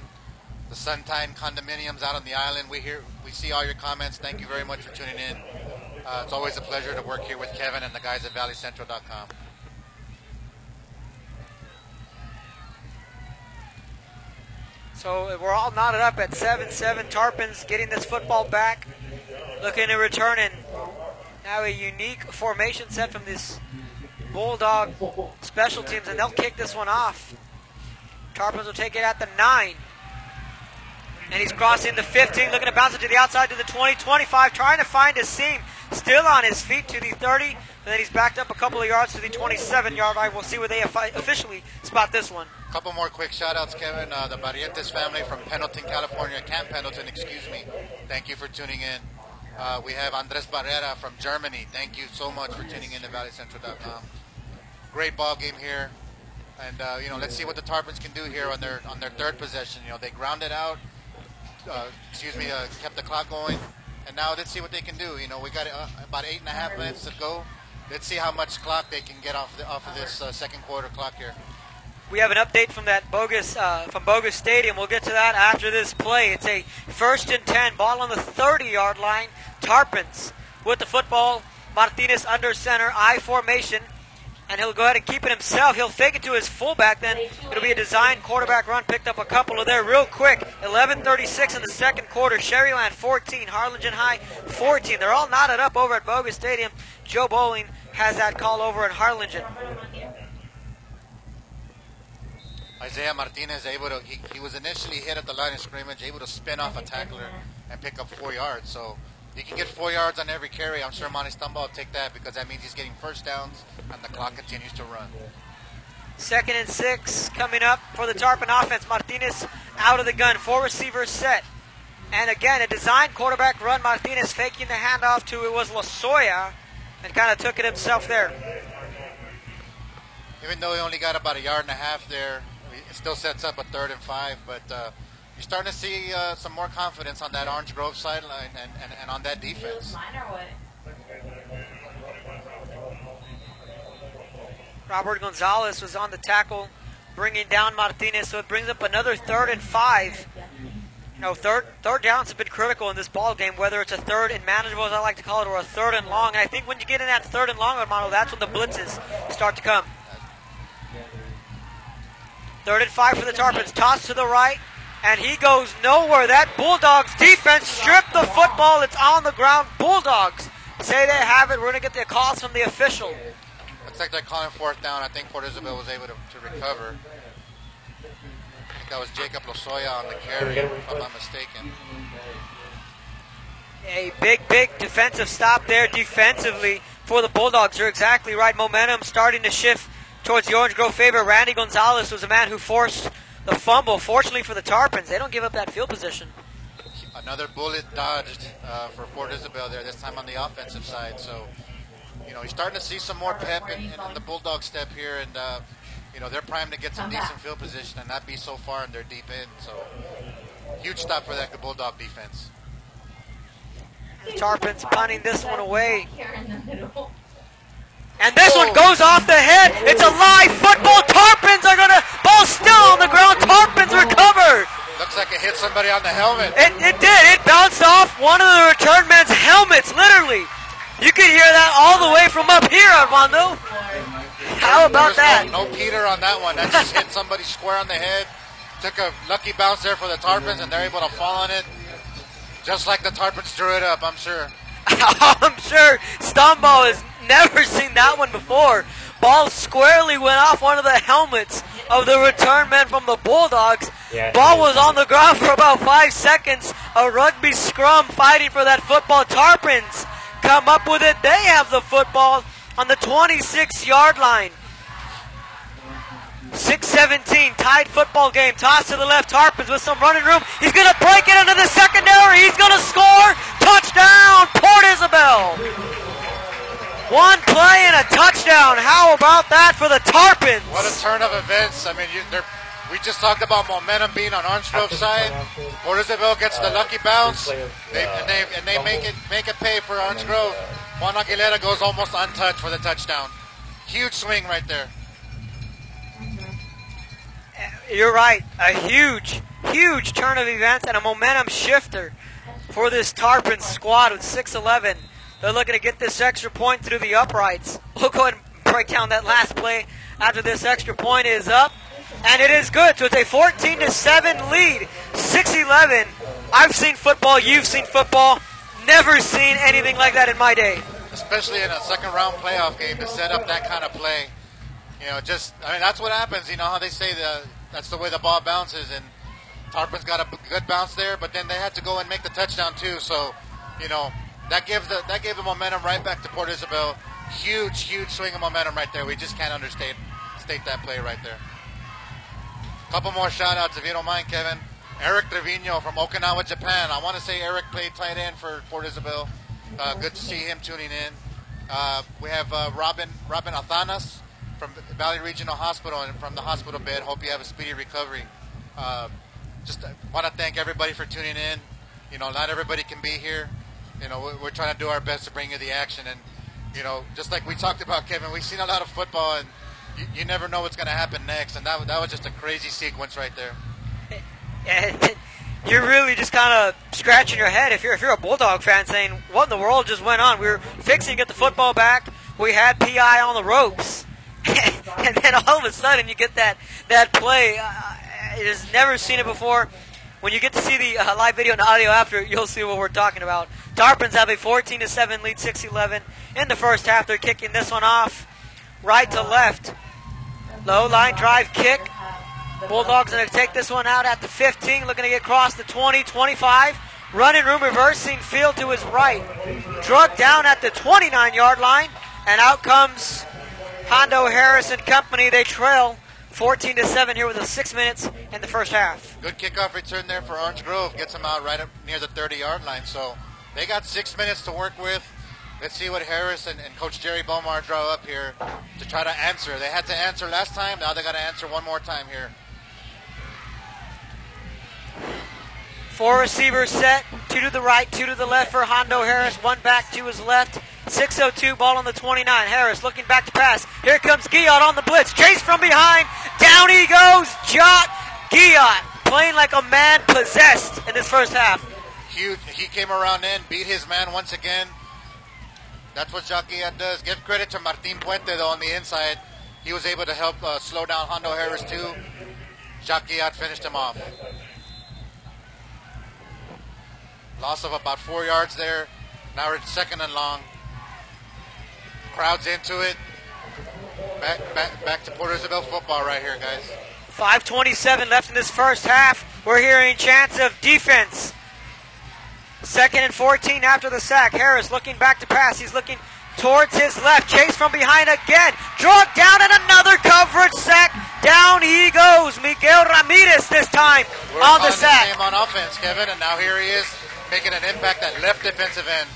the Suntime condominiums out on the island. We see all your comments. Thank you very much for tuning in. It's always a pleasure to work here with Kevin and the guys at ValleyCentral.com. So we're all knotted up at 7-7. Tarpons getting this football back, looking to return, and now a unique formation set from this Bulldog special teams, and they'll kick this one off. Tarpons will take it at the 9. And he's crossing the 15, looking to bounce it to the outside to the 20, 25, trying to find a seam. Still on his feet to the 30, and then he's backed up a couple of yards to the 27-yard line. We'll see where they officially spot this one. A couple more quick shout-outs, Kevin. The Barrientos family from Pendleton, California. Camp Pendleton, excuse me. Thank you for tuning in. We have Andres Barrera from Germany. Thank you so much for tuning in to ValleyCentral.com. Great ball game here. And, let's see what the Tarpons can do here on their third possession. They grounded out, kept the clock going. And now let's see what they can do. We got about 8.5 minutes to go. Let's see how much clock they can get off of this second quarter clock here. We have an update from that Bogus Stadium. We'll get to that after this play. It's a 1st and 10, ball on the 30-yard line. Tarpons with the football. Martinez under center, I formation. And he'll go ahead and keep it himself. He'll fake it to his fullback. Then it'll be a design quarterback run. Picked up a couple of there real quick. 11:36 in the second quarter. Sherryland 14. Harlingen High 14. They're all knotted up over at Bogus Stadium. Joe Bowling has that call over in Harlingen. Isaiah Martinez he was initially hit at the line of scrimmage, able to spin off a tackler and pick up 4 yards. So he can get 4 yards on every carry. I'm sure Monty Stumba will take that because that means he's getting first downs and the clock continues to run. 2nd and 6 coming up for the Tarpon offense. Martinez out of the gun. 4 receivers set. And again, a design quarterback run. Martinez faking the handoff to it was Lozoya and kind of took it himself there. Even though he only got about 1.5 yards there, it still sets up a 3rd and 5. But you're starting to see some more confidence on that Orange Grove sideline and on that defense. Robert Gonzalez was on the tackle, bringing down Martinez, so it brings up another 3rd and 5. Third downs have been critical in this ball game, whether it's a 3rd and manageable, as I like to call it, or a 3rd and long. And I think when you get in that 3rd and long, Armando, that's when the blitzes start to come. 3rd and 5 for the Tarpons. Toss to the right, and he goes nowhere. That Bulldogs defense stripped the football. It's on the ground. Bulldogs say they have it. We're going to get the calls from the official. Looks like they're calling 4th down. I think Port Isabel was able to recover. I think that was Jacob Lozoya on the carry, if I'm not mistaken. A big defensive stop there defensively for the Bulldogs. You're exactly right. Momentum starting to shift towards the Orange Grove favor. Randy Gonzalez was the man who forced the fumble. Fortunately for the Tarpons, they don't give up that field position. Another bullet dodged for Port Isabel there, this time on the offensive side. So, you're starting to see some more pep in the Bulldog step here, and they're primed to get some decent field position and not be so far in their deep end. So, huge stop for that Bulldog defense. The Tarpons punting this one away. And this one goes off the head. It's a live football. Tarpons are going to, ball still on the ground. Tarpons recover. Looks like it hit somebody on the helmet. It did. It bounced off one of the return men's helmets, literally. You could hear that all the way from up here, Armando. How about that? No Peter on that one. That just hit somebody square on the head. Took a lucky bounce there for the Tarpons, and they're able to fall on it. Just like the Tarpons drew it up, I'm sure. I'm sure Stumbo has never seen that one before. Ball squarely went off one of the helmets of the return men from the Bulldogs. Yeah, ball was on the ground for about 5 seconds. A rugby scrum fighting for that football. Tarpons come up with it. They have the football on the 26-yard line. 6-17, tied football game. Toss to the left. Tarpons with some running room. He's going to break it into the secondary. He's going to score. Touchdown, Port Isabel. One play and a touchdown. How about that for the Tarpons? What a turn of events. I mean, we just talked about momentum being on Orange Grove's side. Port Isabel gets the lucky bounce. They make it pay for Orange Grove. Juan Aguilera goes almost untouched for the touchdown. Huge swing right there. You're right. A huge turn of events and a momentum shifter for this Tarpons squad with 6-11. They're looking to get this extra point through the uprights. We'll go ahead and break down that last play after this extra point is up. And it is good. So it's a 14-7 lead. 6-11. I've seen football. You've seen football. Never seen anything like that in my day. Especially in a second-round playoff game to set up that kind of play. That's what happens. You know how they say that's the way the ball bounces. And Tarpons got a good bounce there, but then they had to go and make the touchdown too. So, that gave the momentum right back to Port Isabel. Huge swing of momentum right there. We just can't state that play right there. Couple more shout-outs if you don't mind, Kevin. Eric Trevino from Okinawa, Japan. I want to say Eric played tight end for Port Isabel. Good to see him tuning in. We have Robin Athanas from Valley Regional Hospital and from the hospital bed. Hope you have a speedy recovery. Just want to thank everybody for tuning in. You know, not everybody can be here. You know, we're trying to do our best to bring you the action. And, you know, just like we talked about, Kevin, we've seen a lot of football, and you never know what's going to happen next. And that was just a crazy sequence right there. And you're really just kind of scratching your head if you're a Bulldog fan, saying, what in the world just went on? We were fixing to get the football back. We had PI on the ropes. And then all of a sudden you get that play. It has never seen it before. When you get to see the live video and audio after, you'll see what we're talking about. Tarpons have a 14-7 lead, 6-11 in the first half. They're kicking this one off right to left. Low line drive kick. Bulldogs going to take this one out at the 15, looking to get across the 20, 25. Running room, reversing field to his right. Drug down at the 29-yard line, and out comes Hondo Harris and company. They trail 14-7 here with 6 minutes in the first half. Good kickoff return there for Orange Grove. Gets them out right up near the 30-yard line. So they got 6 minutes to work with. Let's see what Harris and Coach Jerry Bomar draw up here to try to answer. They had to answer last time. Now they got to answer one more time here. 4 receivers set, 2 to the right, 2 to the left for Hondo Harris, 1 back to his left. 6:02, ball on the 29. Harris looking back to pass. Here comes Guillot on the blitz. Chase from behind. Down he goes. Jot Guillot playing like a man possessed in this first half. Huge. He came around in, beat his man once again. That's what Jot Guillot does. Give credit to Martin Puente, though, on the inside. He was able to help slow down Hondo Harris, too. Jot Guillot finished him off. Loss of about 4 yards there. Now we're 2nd and long. Crowd's into it. Back to Port Isabel football right here, guys. 5:27 left in this first half. We're hearing chants of defense. 2nd and 14 after the sack. Harris looking back to pass. He's looking towards his left. Chase from behind again. Drug down and another coverage sack. Down he goes. Miguel Ramirez this time on the sack. We're on offense, Kevin, and now here he is making an impact at left defensive end.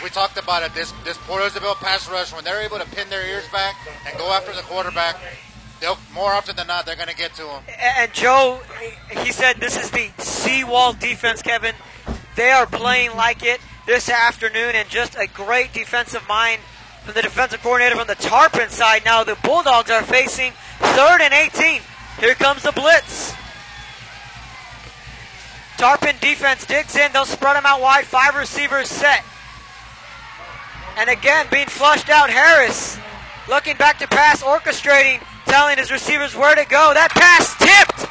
We talked about it. This Port Isabel pass rush, when they're able to pin their ears back and go after the quarterback, they'll more often than not they're going to get to him. And Joe, he said this is the seawall defense, Kevin. They are playing like it this afternoon, and just a great defensive mind from the defensive coordinator from the Tarpon side. Now the Bulldogs are facing 3rd and 18. Here comes the blitz. Tarpon defense digs in. They'll spread them out wide. 5 receivers set. And again, being flushed out, Harris looking back to pass, orchestrating, telling his receivers where to go. That pass tipped.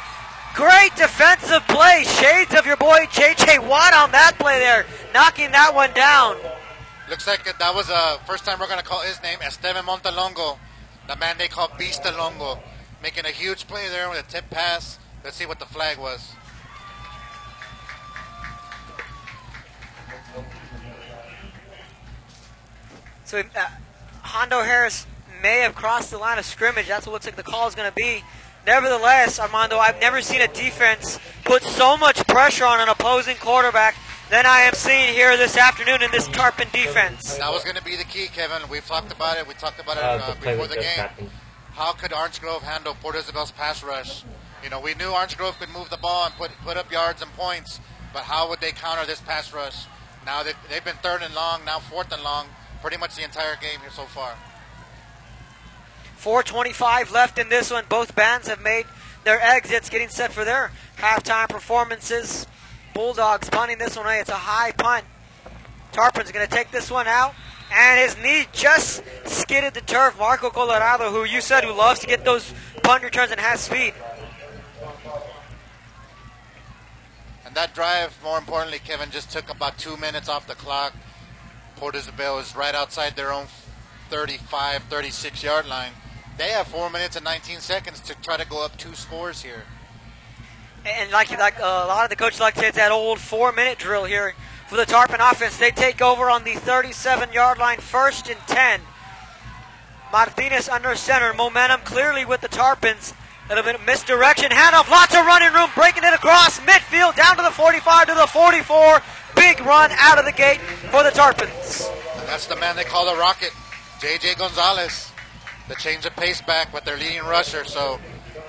Great defensive play. Shades of your boy J.J. Watt on that play there, knocking that one down. Looks like that was the first time we're going to call his name, Esteban Montalongo, the man they call Beastalongo, making a huge play there with a tip pass. Let's see what the flag was. So Hondo Harris may have crossed the line of scrimmage. That's what it looks like the call is going to be. Nevertheless, Armando, I've never seen a defense put so much pressure on an opposing quarterback than I am seeing here this afternoon in this Tarpon defense. That was going to be the key, Kevin. We've talked about it. We talked about it before the game. How could Orange Grove handle Port Isabel's pass rush? You know, we knew Orange Grove could move the ball and put up yards and points, but how would they counter this pass rush? Now they've been 3rd and long, now 4th and long, pretty much the entire game here so far. 4:25 left in this one. Both bands have made their exits, getting set for their halftime performances. Bulldogs punting this one away. It's a high punt. Tarpon's going to take this one out, and his knee just skidded the turf. Marco Colorado, who you said who loves to get those punt returns and has speed. And that drive, more importantly, Kevin, just took about 2 minutes off the clock. Port Isabel is right outside their own 35, 36-yard line. They have 4 minutes and 19 seconds to try to go up 2 scores here. And like a lot of the coaches like to say, it's that old 4-minute drill here for the Tarpon offense. They take over on the 37-yard line, 1st and 10. Martinez under center. Momentum clearly with the Tarpons. A little bit of misdirection. Handoff. Lots of running room. Breaking it across midfield. Down to the 45, to the 44. Big run out of the gate for the Tarpons. And that's the man they call the Rocket, J.J. Gonzalez, the change of pace back with their leading rusher. So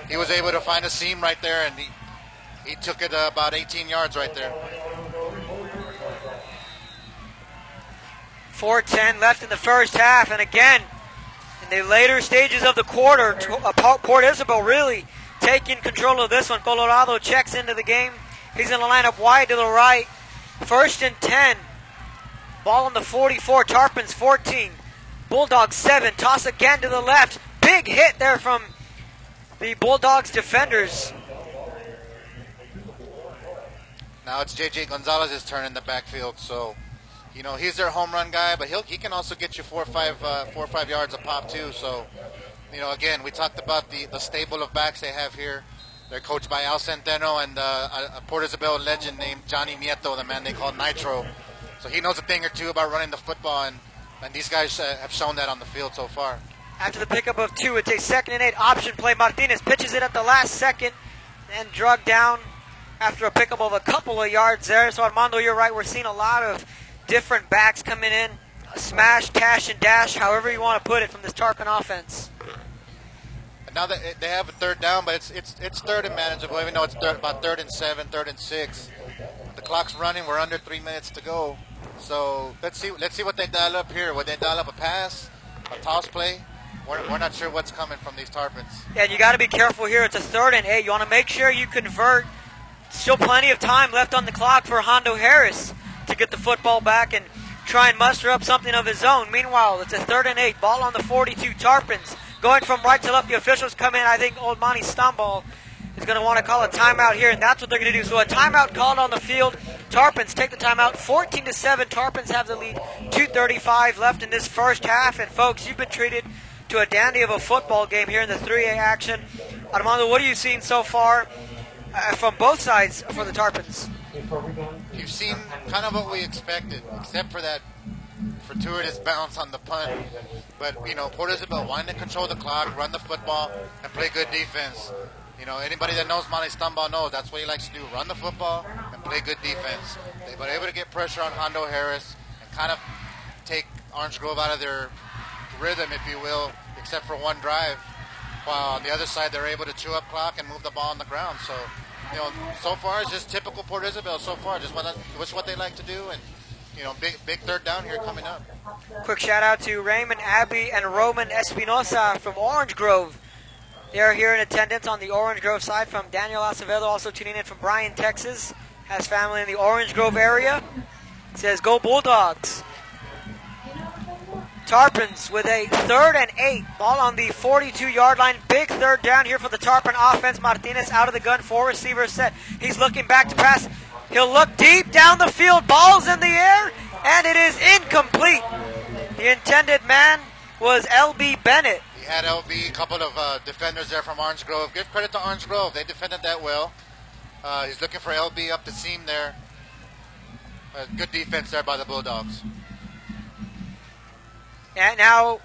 he was able to find a seam right there, and he took it about 18 yards right there. 4:10 left in the first half, and again, in the later stages of the quarter, Port Isabel really taking control of this one. Colorado checks into the game. He's going to line up wide to the right. 1st and 10. Ball on the 44. Tarpons 14. Bulldogs 7. Toss again to the left. Big hit there from the Bulldogs defenders. Now it's J.J. Gonzalez's turn in the backfield. So, you know, he's their home run guy, but he can also get you 4 or 5 yards a pop too. So, you know, again, we talked about the stable of backs they have here. They're coached by Al Centeno and a Port Isabel legend named Johnny Nieto, the man they call Nitro. So he knows a thing or two about running the football, and these guys have shown that on the field so far. After the pickup of 2, it's a 2nd and 8 option play. Martinez pitches it at the last second and drugged down after a pickup of a couple of yards there. So, Armando, you're right. We're seeing a lot of different backs coming in. Smash, cash, and dash, however you want to put it, from this Tarpon offense. Now that they have a 3rd down, but it's 3rd and manageable, even though it's about 3rd and 7, 3rd and 6. The clock's running. We're under 3 minutes to go. So let's see what they dial up here. Would they dial up a pass, a toss play? We're not sure what's coming from these Tarpons. Yeah, and you got to be careful here. It's a 3rd and 8. You want to make sure you convert. Still plenty of time left on the clock for Hondo Harris to get the football back and try and muster up something of his own. Meanwhile, it's a 3rd and 8. Ball on the 42. Tarpons going from right to left. The officials come in. I think old Monty Stambol is going to want to call a timeout here, and that's what they're going to do. So a timeout called on the field. Tarpons take the timeout. 14-7. Tarpons have the lead. 2:35 left in this first half. And, folks, you've been treated to a dandy of a football game here in the 3A action. Armando, what are you seeing so far from both sides for the Tarpons? You've seen kind of what we expected, except for that fortuitous bounce on the punt. But, you know, Port Isabel wanting to control the clock, run the football, and play good defense. You know, anybody that knows Monty Stambol knows that's what he likes to do, run the football and play good defense. They were able to get pressure on Hondo Harris and kind of take Orange Grove out of their rhythm, if you will, except for one drive. While on the other side, they're able to chew up clock and move the ball on the ground. So, you know, so far it's just typical Port Isabel so far. Just what they like to do, and, you know, big 3rd down here coming up. Quick shout out to Raymond Abbey and Roman Espinosa from Orange Grove. They are here in attendance on the Orange Grove side. From Daniel Acevedo, also tuning in from Bryan, Texas. Has family in the Orange Grove area. It says, "Go Bulldogs." Tarpons with a 3rd and 8. Ball on the 42-yard line. Big 3rd down here for the Tarpon offense. Martinez out of the gun. 4 receivers set. He's looking back to pass. He'll look deep down the field. Ball's in the air, and it is incomplete. The intended man was L.B. Bennett. He had L.B., a couple of defenders there from Orange Grove. Give credit to Orange Grove. They defended that well. He's looking for L.B. up the seam there. Good defense there by the Bulldogs. And now,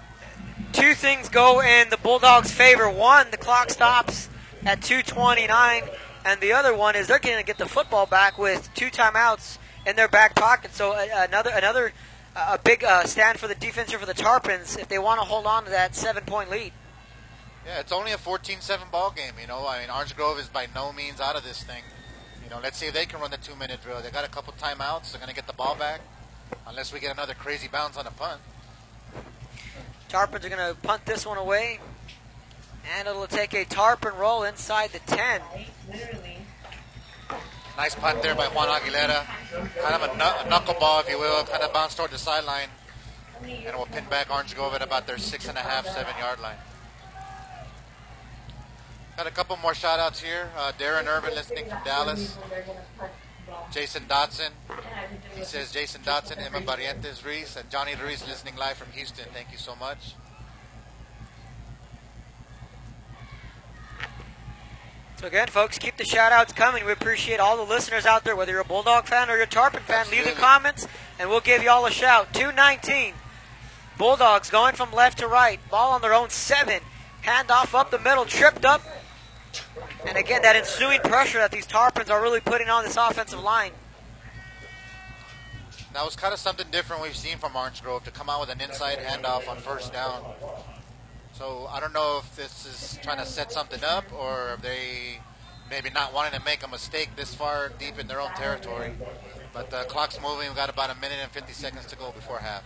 2 things go in the Bulldogs' favor. One, the clock stops at 2:29, and the other one is they're going to get the football back with 2 timeouts in their back pocket. So another big stand for the defense here for the Tarpons if they want to hold on to that 7-point lead. Yeah, it's only a 14-7 ball game. You know, I mean, Orange Grove is by no means out of this thing. You know, let's see if they can run the 2-minute drill. They got a couple timeouts. They're going to get the ball back, unless we get another crazy bounce on a punt. Tarpons are going to punt this one away, and it'll take a Tarpon roll inside the 10. Nice punt there by Juan Aguilera. Kind of a knuckleball, if you will, kind of bounced toward the sideline, and we'll pin back Orange Grove at about their 6.5, 7-yard line. Got a couple more shout-outs here. Darren Irvin listening from Dallas. Jason Dotson. He says Jason Dotson, Emma Barrientos Ruiz, and Johnny Ruiz listening live from Houston. Thank you so much. So again, folks, keep the shout-outs coming. We appreciate all the listeners out there, whether you're a Bulldog fan or you're a Tarpon fan. Absolutely. Leave the comments, and we'll give you all a shout. 2:19. Bulldogs going from left to right. Ball on their own 7. Handoff up the middle, tripped up. And again, that ensuing pressure that these Tarpons are really putting on this offensive line. That was kind of something different we've seen from Orange Grove, to come out with an inside handoff on first down. So I don't know if this is trying to set something up, or if they maybe not wanting to make a mistake this far deep in their own territory. But the clock's moving. We've got about a minute and 50 seconds to go before half.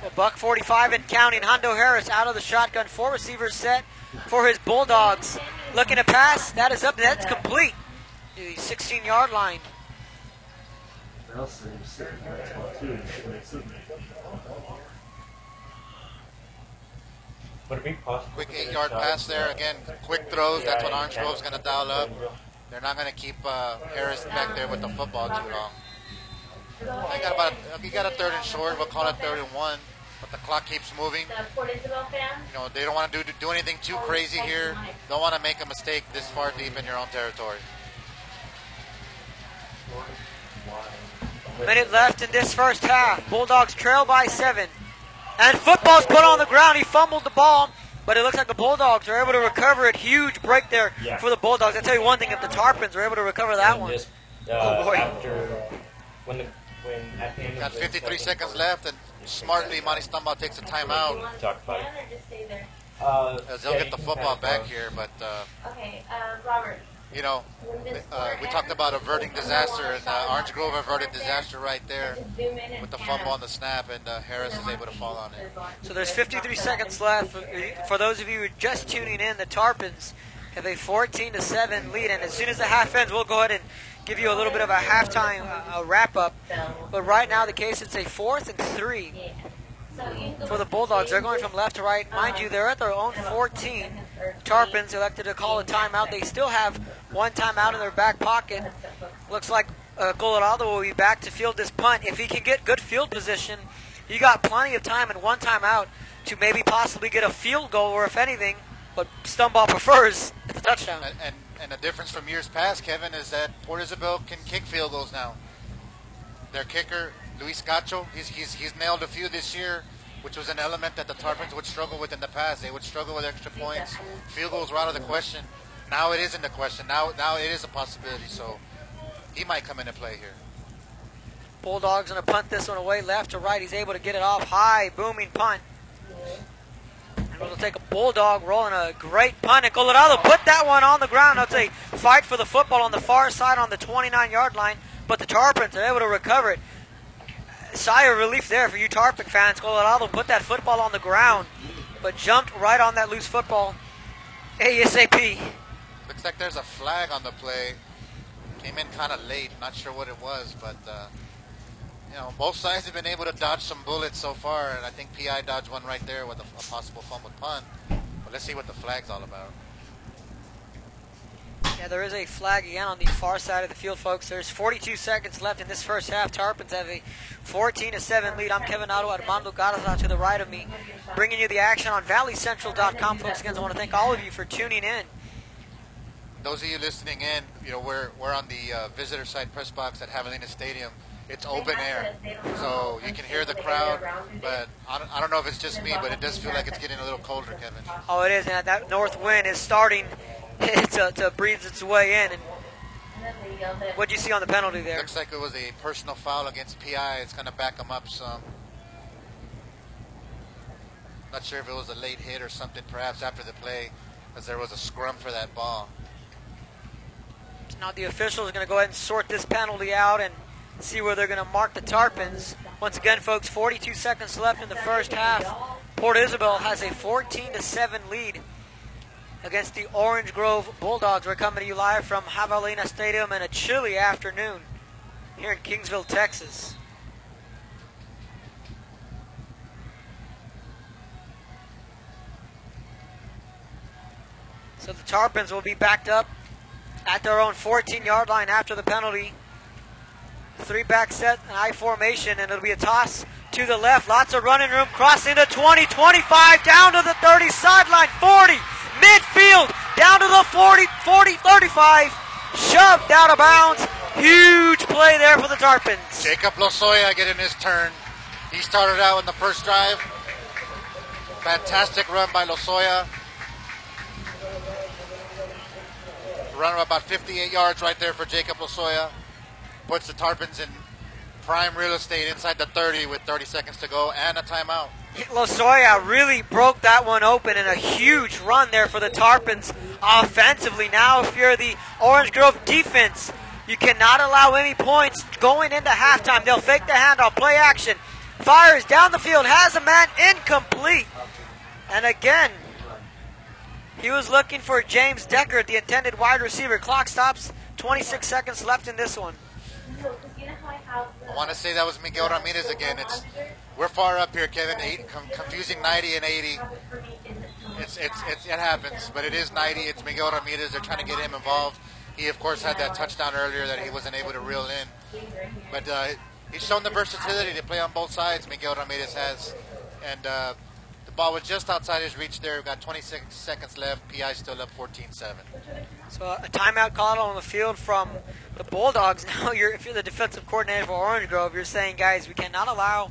So $1.45 and counting. Hondo Harris out of the shotgun. 4 receivers set for his Bulldogs. Looking to pass. That is up. That's complete. The 16-yard line. Would it be possible? Quick 8-yard pass there. Again, quick throws. That's what Orange Grove's going to dial up. They're not going to keep Harris back there with the football too long. You got a 3rd and short. We'll call it 3rd and 1. But the clock keeps moving. You know, they don't want to do anything too crazy here. Don't want to make a mistake this far deep in your own territory. Minute left in this first half. Bulldogs trail by 7. And football's put on the ground. He fumbled the ball, but it looks like the Bulldogs are able to recover it. Huge break there for the Bulldogs. I'll tell you one thing, if the Tarpons are able to recover that one. Just, oh boy. When at the end Got of the 53 seconds left, and smartly Monty Stumball takes a timeout. Talk about it. As they'll get the football back here, but Robert. you know, we talked about averting disaster, and Orange Grove averted disaster right there with the fumble on the snap, and Harris is able to fall on it. So there's 53 seconds left. For those of you who are just tuning in, the Tarpons have a 14-7 lead, and as soon as the half ends, we'll go ahead and give you a little bit of a halftime wrap-up. But right now, the case, it's a 4th and 3 for the Bulldogs. They're going from left to right. Mind you, they're at their own 14. Tarpons elected to call a timeout. They still have one timeout in their back pocket. Looks like Colorado will be back to field this punt. If he can get good field position, you got plenty of time and one timeout to maybe possibly get a field goal, or if anything, what Stumball prefers, it's a touchdown. And the difference from years past, Kevin, is that Port Isabel can kick field goals now. Their kicker, Luis Cacho, he's nailed a few this year, which was an element that the Tarpons would struggle with in the past. They would struggle with extra points. Field goals were out of the question. Now it isn't the question. Now it is a possibility, so he might come into play here. Bulldogs going to punt this one away left to right. He's able to get it off high, booming punt. And we'll take a Bulldog rolling a great punt. And Colorado put that one on the ground. That's a fight for the football on the far side on the 29-yard line, but the Tarpons are able to recover it. Sigh of relief there for you Tarpon fans. Colorado put that football on the ground, but jumped right on that loose football ASAP. Looks like there's a flag on the play. Came in kind of late. Not sure what it was, but you know, both sides have been able to dodge some bullets so far, and I think PI dodged one right there with a possible fumble punt. But let's see what the flag's all about. Yeah, there is a flag again on the far side of the field, folks. There's 42 seconds left in this first half. Tarpons have a 14-7 lead. I'm Kevin Otto. Armando Garza to the right of me, bringing you the action on ValleyCentral.com, folks. Again, I want to thank all of you for tuning in. Those of you listening in, you know, we're on the visitor side press box at Javelina Stadium. It's open air, so you can hear the crowd, but I don't know if it's just me, but it does feel like it's getting a little colder, Kevin. Oh, it is, and that north wind is starting to breathe its way in. And what did you see on the penalty there? Looks like it was a personal foul against PI. It's going to back them up some. Not sure if it was a late hit or something, perhaps after the play, as there was a scrum for that ball. Now the official is going to go ahead and sort this penalty out and see where they're going to mark the Tarpons. Once again, folks, 42 seconds left in the first half. Port Isabel has a 14-7 lead against the Orange Grove Bulldogs. We're coming to you live from Javelina Stadium in a chilly afternoon here in Kingsville, Texas. So the Tarpons will be backed up at their own 14-yard line after the penalty. 3-back set, an I formation, and it'll be a toss to the left. Lots of running room, crossing the 20, 25, down to the 30, sideline 40, midfield, down to the 40, 35, shoved out of bounds. Huge play there for the Tarpons. Jacob Lozoya getting his turn. He started out in the first drive. Fantastic run by Lozoya. run of about 58 yards right there for Jacob Losoya. Puts the Tarpons in prime real estate inside the 30 with 30 seconds to go and a timeout. Losoya really broke that one open in a huge run there for the Tarpons offensively. Now, if you're the Orange Grove defense, you cannot allow any points going into halftime. They'll fake the handoff, play action, fires down the field, has a man, incomplete. And again, he was looking for James Decker, the intended wide receiver. Clock stops, 26 seconds left in this one. I want to say that was Miguel Ramirez again. We're far up here, Kevin. Confusing 90 and 80. It happens, but it is 90. It's Miguel Ramirez. They're trying to get him involved. He, of course, had that touchdown earlier that he wasn't able to reel in. But he's shown the versatility to play on both sides, Miguel Ramirez has. And the ball was just outside his reach there. We've got 26 seconds left. PI still up 14-7. So a timeout called on the field from the Bulldogs. Now, if you're the defensive coordinator for Orange Grove, you're saying, guys, we cannot allow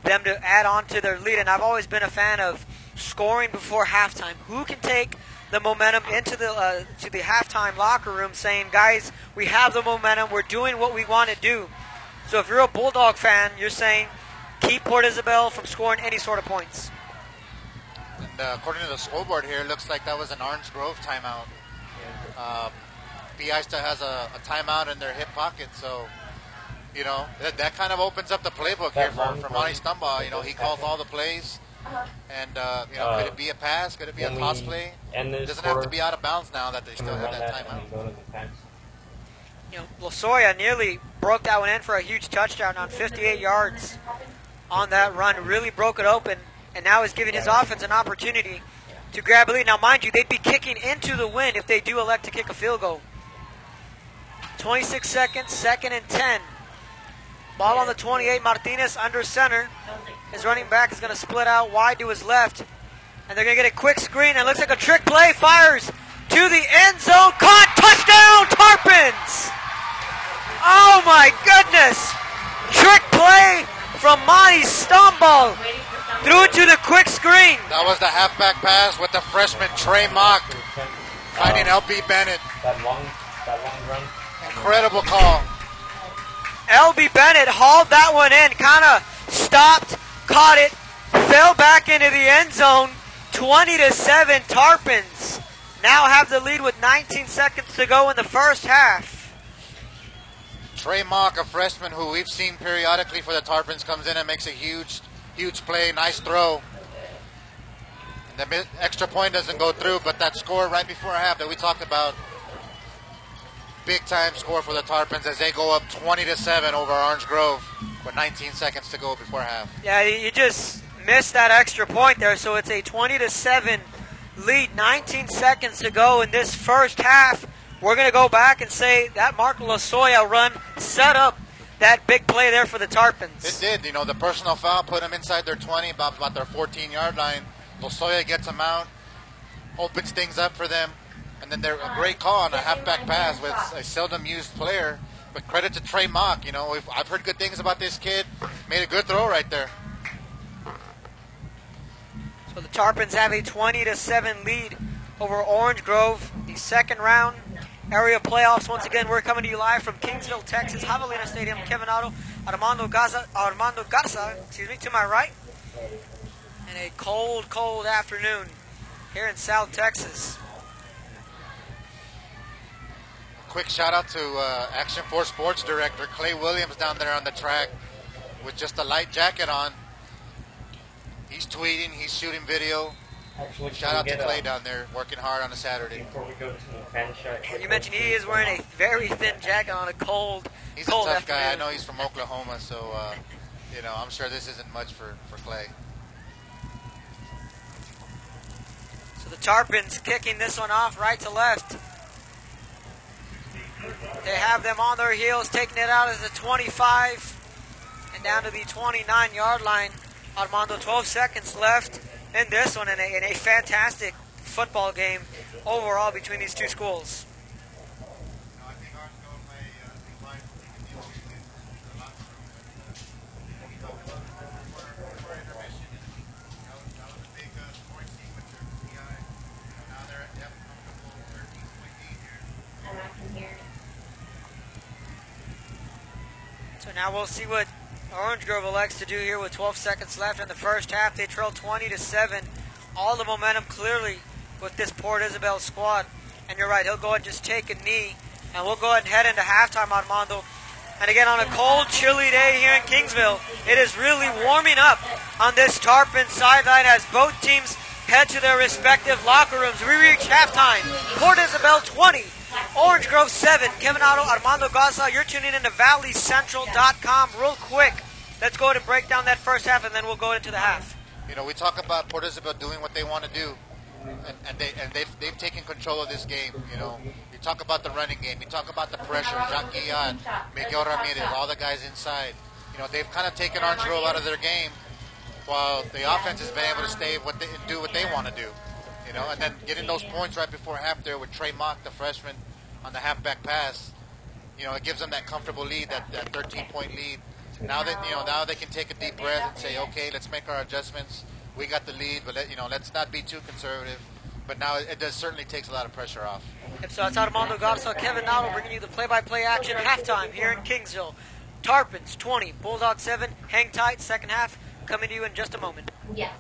them to add on to their lead. And I've always been a fan of scoring before halftime. Who can take the momentum into the to the halftime locker room saying, guys, we have the momentum. We're doing what we want to do. So if you're a Bulldog fan, you're saying keep Port Isabel from scoring any sort of points. And according to the scoreboard here, it looks like that was an Orange Grove timeout. BI still has a timeout in their hip pocket, so you know that kind of opens up the playbook here for Monty Stumbaugh. You know, he calls all the plays, and you know, could it be a pass? Could it be a toss play? It doesn't have to be out of bounds now that they still have that timeout. You know, Losoya nearly broke that one in for a huge touchdown on 58 yards on that run. Really broke it open, and now is giving his offense an opportunity to grab a lead. Now, mind you, they'd be kicking into the wind if they do elect to kick a field goal. 26 seconds, 2nd and 10. Ball on the 28, Martinez under center. His running back is going to split out wide to his left. And they're going to get a quick screen. And it looks like a trick play. Fires to the end zone. Caught. Touchdown, Tarpons. Oh, my goodness. Trick play from Monty Stumbaugh. Threw it to the quick screen. That was the halfback pass with the freshman Trey Mock finding LB Bennett. That long run. Incredible call. LB Bennett hauled that one in, kind of stopped, caught it, fell back into the end zone. 20-7 Tarpons now have the lead with 19 seconds to go in the first half. Trey Mock, a freshman who we've seen periodically for the Tarpons, comes in and makes a huge play, nice throw. The extra point doesn't go through, but that score right before half that we talked about, big time score for the Tarpons as they go up 20-7 over Orange Grove with 19 seconds to go before half. Yeah, you just missed that extra point there, so it's a 20-7 lead, 19 seconds to go in this first half. We're going to go back and say that Mark Losoya run set up that big play there for the Tarpons. It did. You know, the personal foul put them inside their 20, about their 14-yard line. Losoya gets them out, opens things up for them, and then they're a great call on a halfback pass with a seldom used player. But credit to Trey Mock. You know, I've heard good things about this kid. Made a good throw right there. So the Tarpons have a 20-7 lead over Orange Grove. The second round area playoffs. Once again, we're coming to you live from Kingsville, Texas, Javelina Stadium. Kevin Otto, Armando Garza, to my right. And a cold, cold afternoon here in South Texas. Quick shout out to Action 4 Sports Director Clay Williams down there on the track with just a light jacket on. He's tweeting, he's shooting video. Actually, shout out to Clay down there working hard on a Saturday. Before we go to the fan shot, You mentioned he is wearing a very thin jacket on a cold, He's cold a tough guy. I afternoon. know he's from Oklahoma, so you know, I'm sure this isn't much for Clay. So the Tarpons kicking this one off right to left. They have them on their heels, taking it out of the 25 and down to the 29-yard line. Armando, 12 seconds left in this one, in a fantastic football game overall between these two schools. So now we'll see what Orange Grove elects to do here with 12 seconds left in the first half. They trail 20-7. All the momentum clearly with this Port Isabel squad. And you're right, he'll go ahead and just take a knee. And we'll go ahead and head into halftime, Armando. And again, on a cold, chilly day here in Kingsville, it is really warming up on this Tarpon sideline as both teams head to their respective locker rooms. We reach halftime. Port Isabel 20, Orange Grove 7. Kevin Otto, Armando Gaza, you're tuning in to ValleyCentral.com. Real quick, let's go ahead and break down that first half, and then we'll go into the half. You know, we talk about Port Isabel doing what they want to do, and they've taken control of this game. You know, you talk about the running game, you talk about the pressure, Jacques Guillan, Miguel Ramirez, all the guys inside. You know, they've kind of taken Orange Grove out of their game, while the offense has been able to stay and do what they want to do. You know, and then getting those points right before half there with Trey Mock, the freshman, on the halfback pass. You know, it gives them that comfortable lead, that 13-point lead. Now they can take a deep breath and say, okay, let's make our adjustments. We got the lead, but let's not be too conservative. But now it certainly takes a lot of pressure off. Yep, so it's Armando Gaza, Kevin Nottle bringing you the play-by-play action halftime here in Kingsville. Tarpons 20, Bulldogs 7. Hang tight, second half coming to you in just a moment. Yes.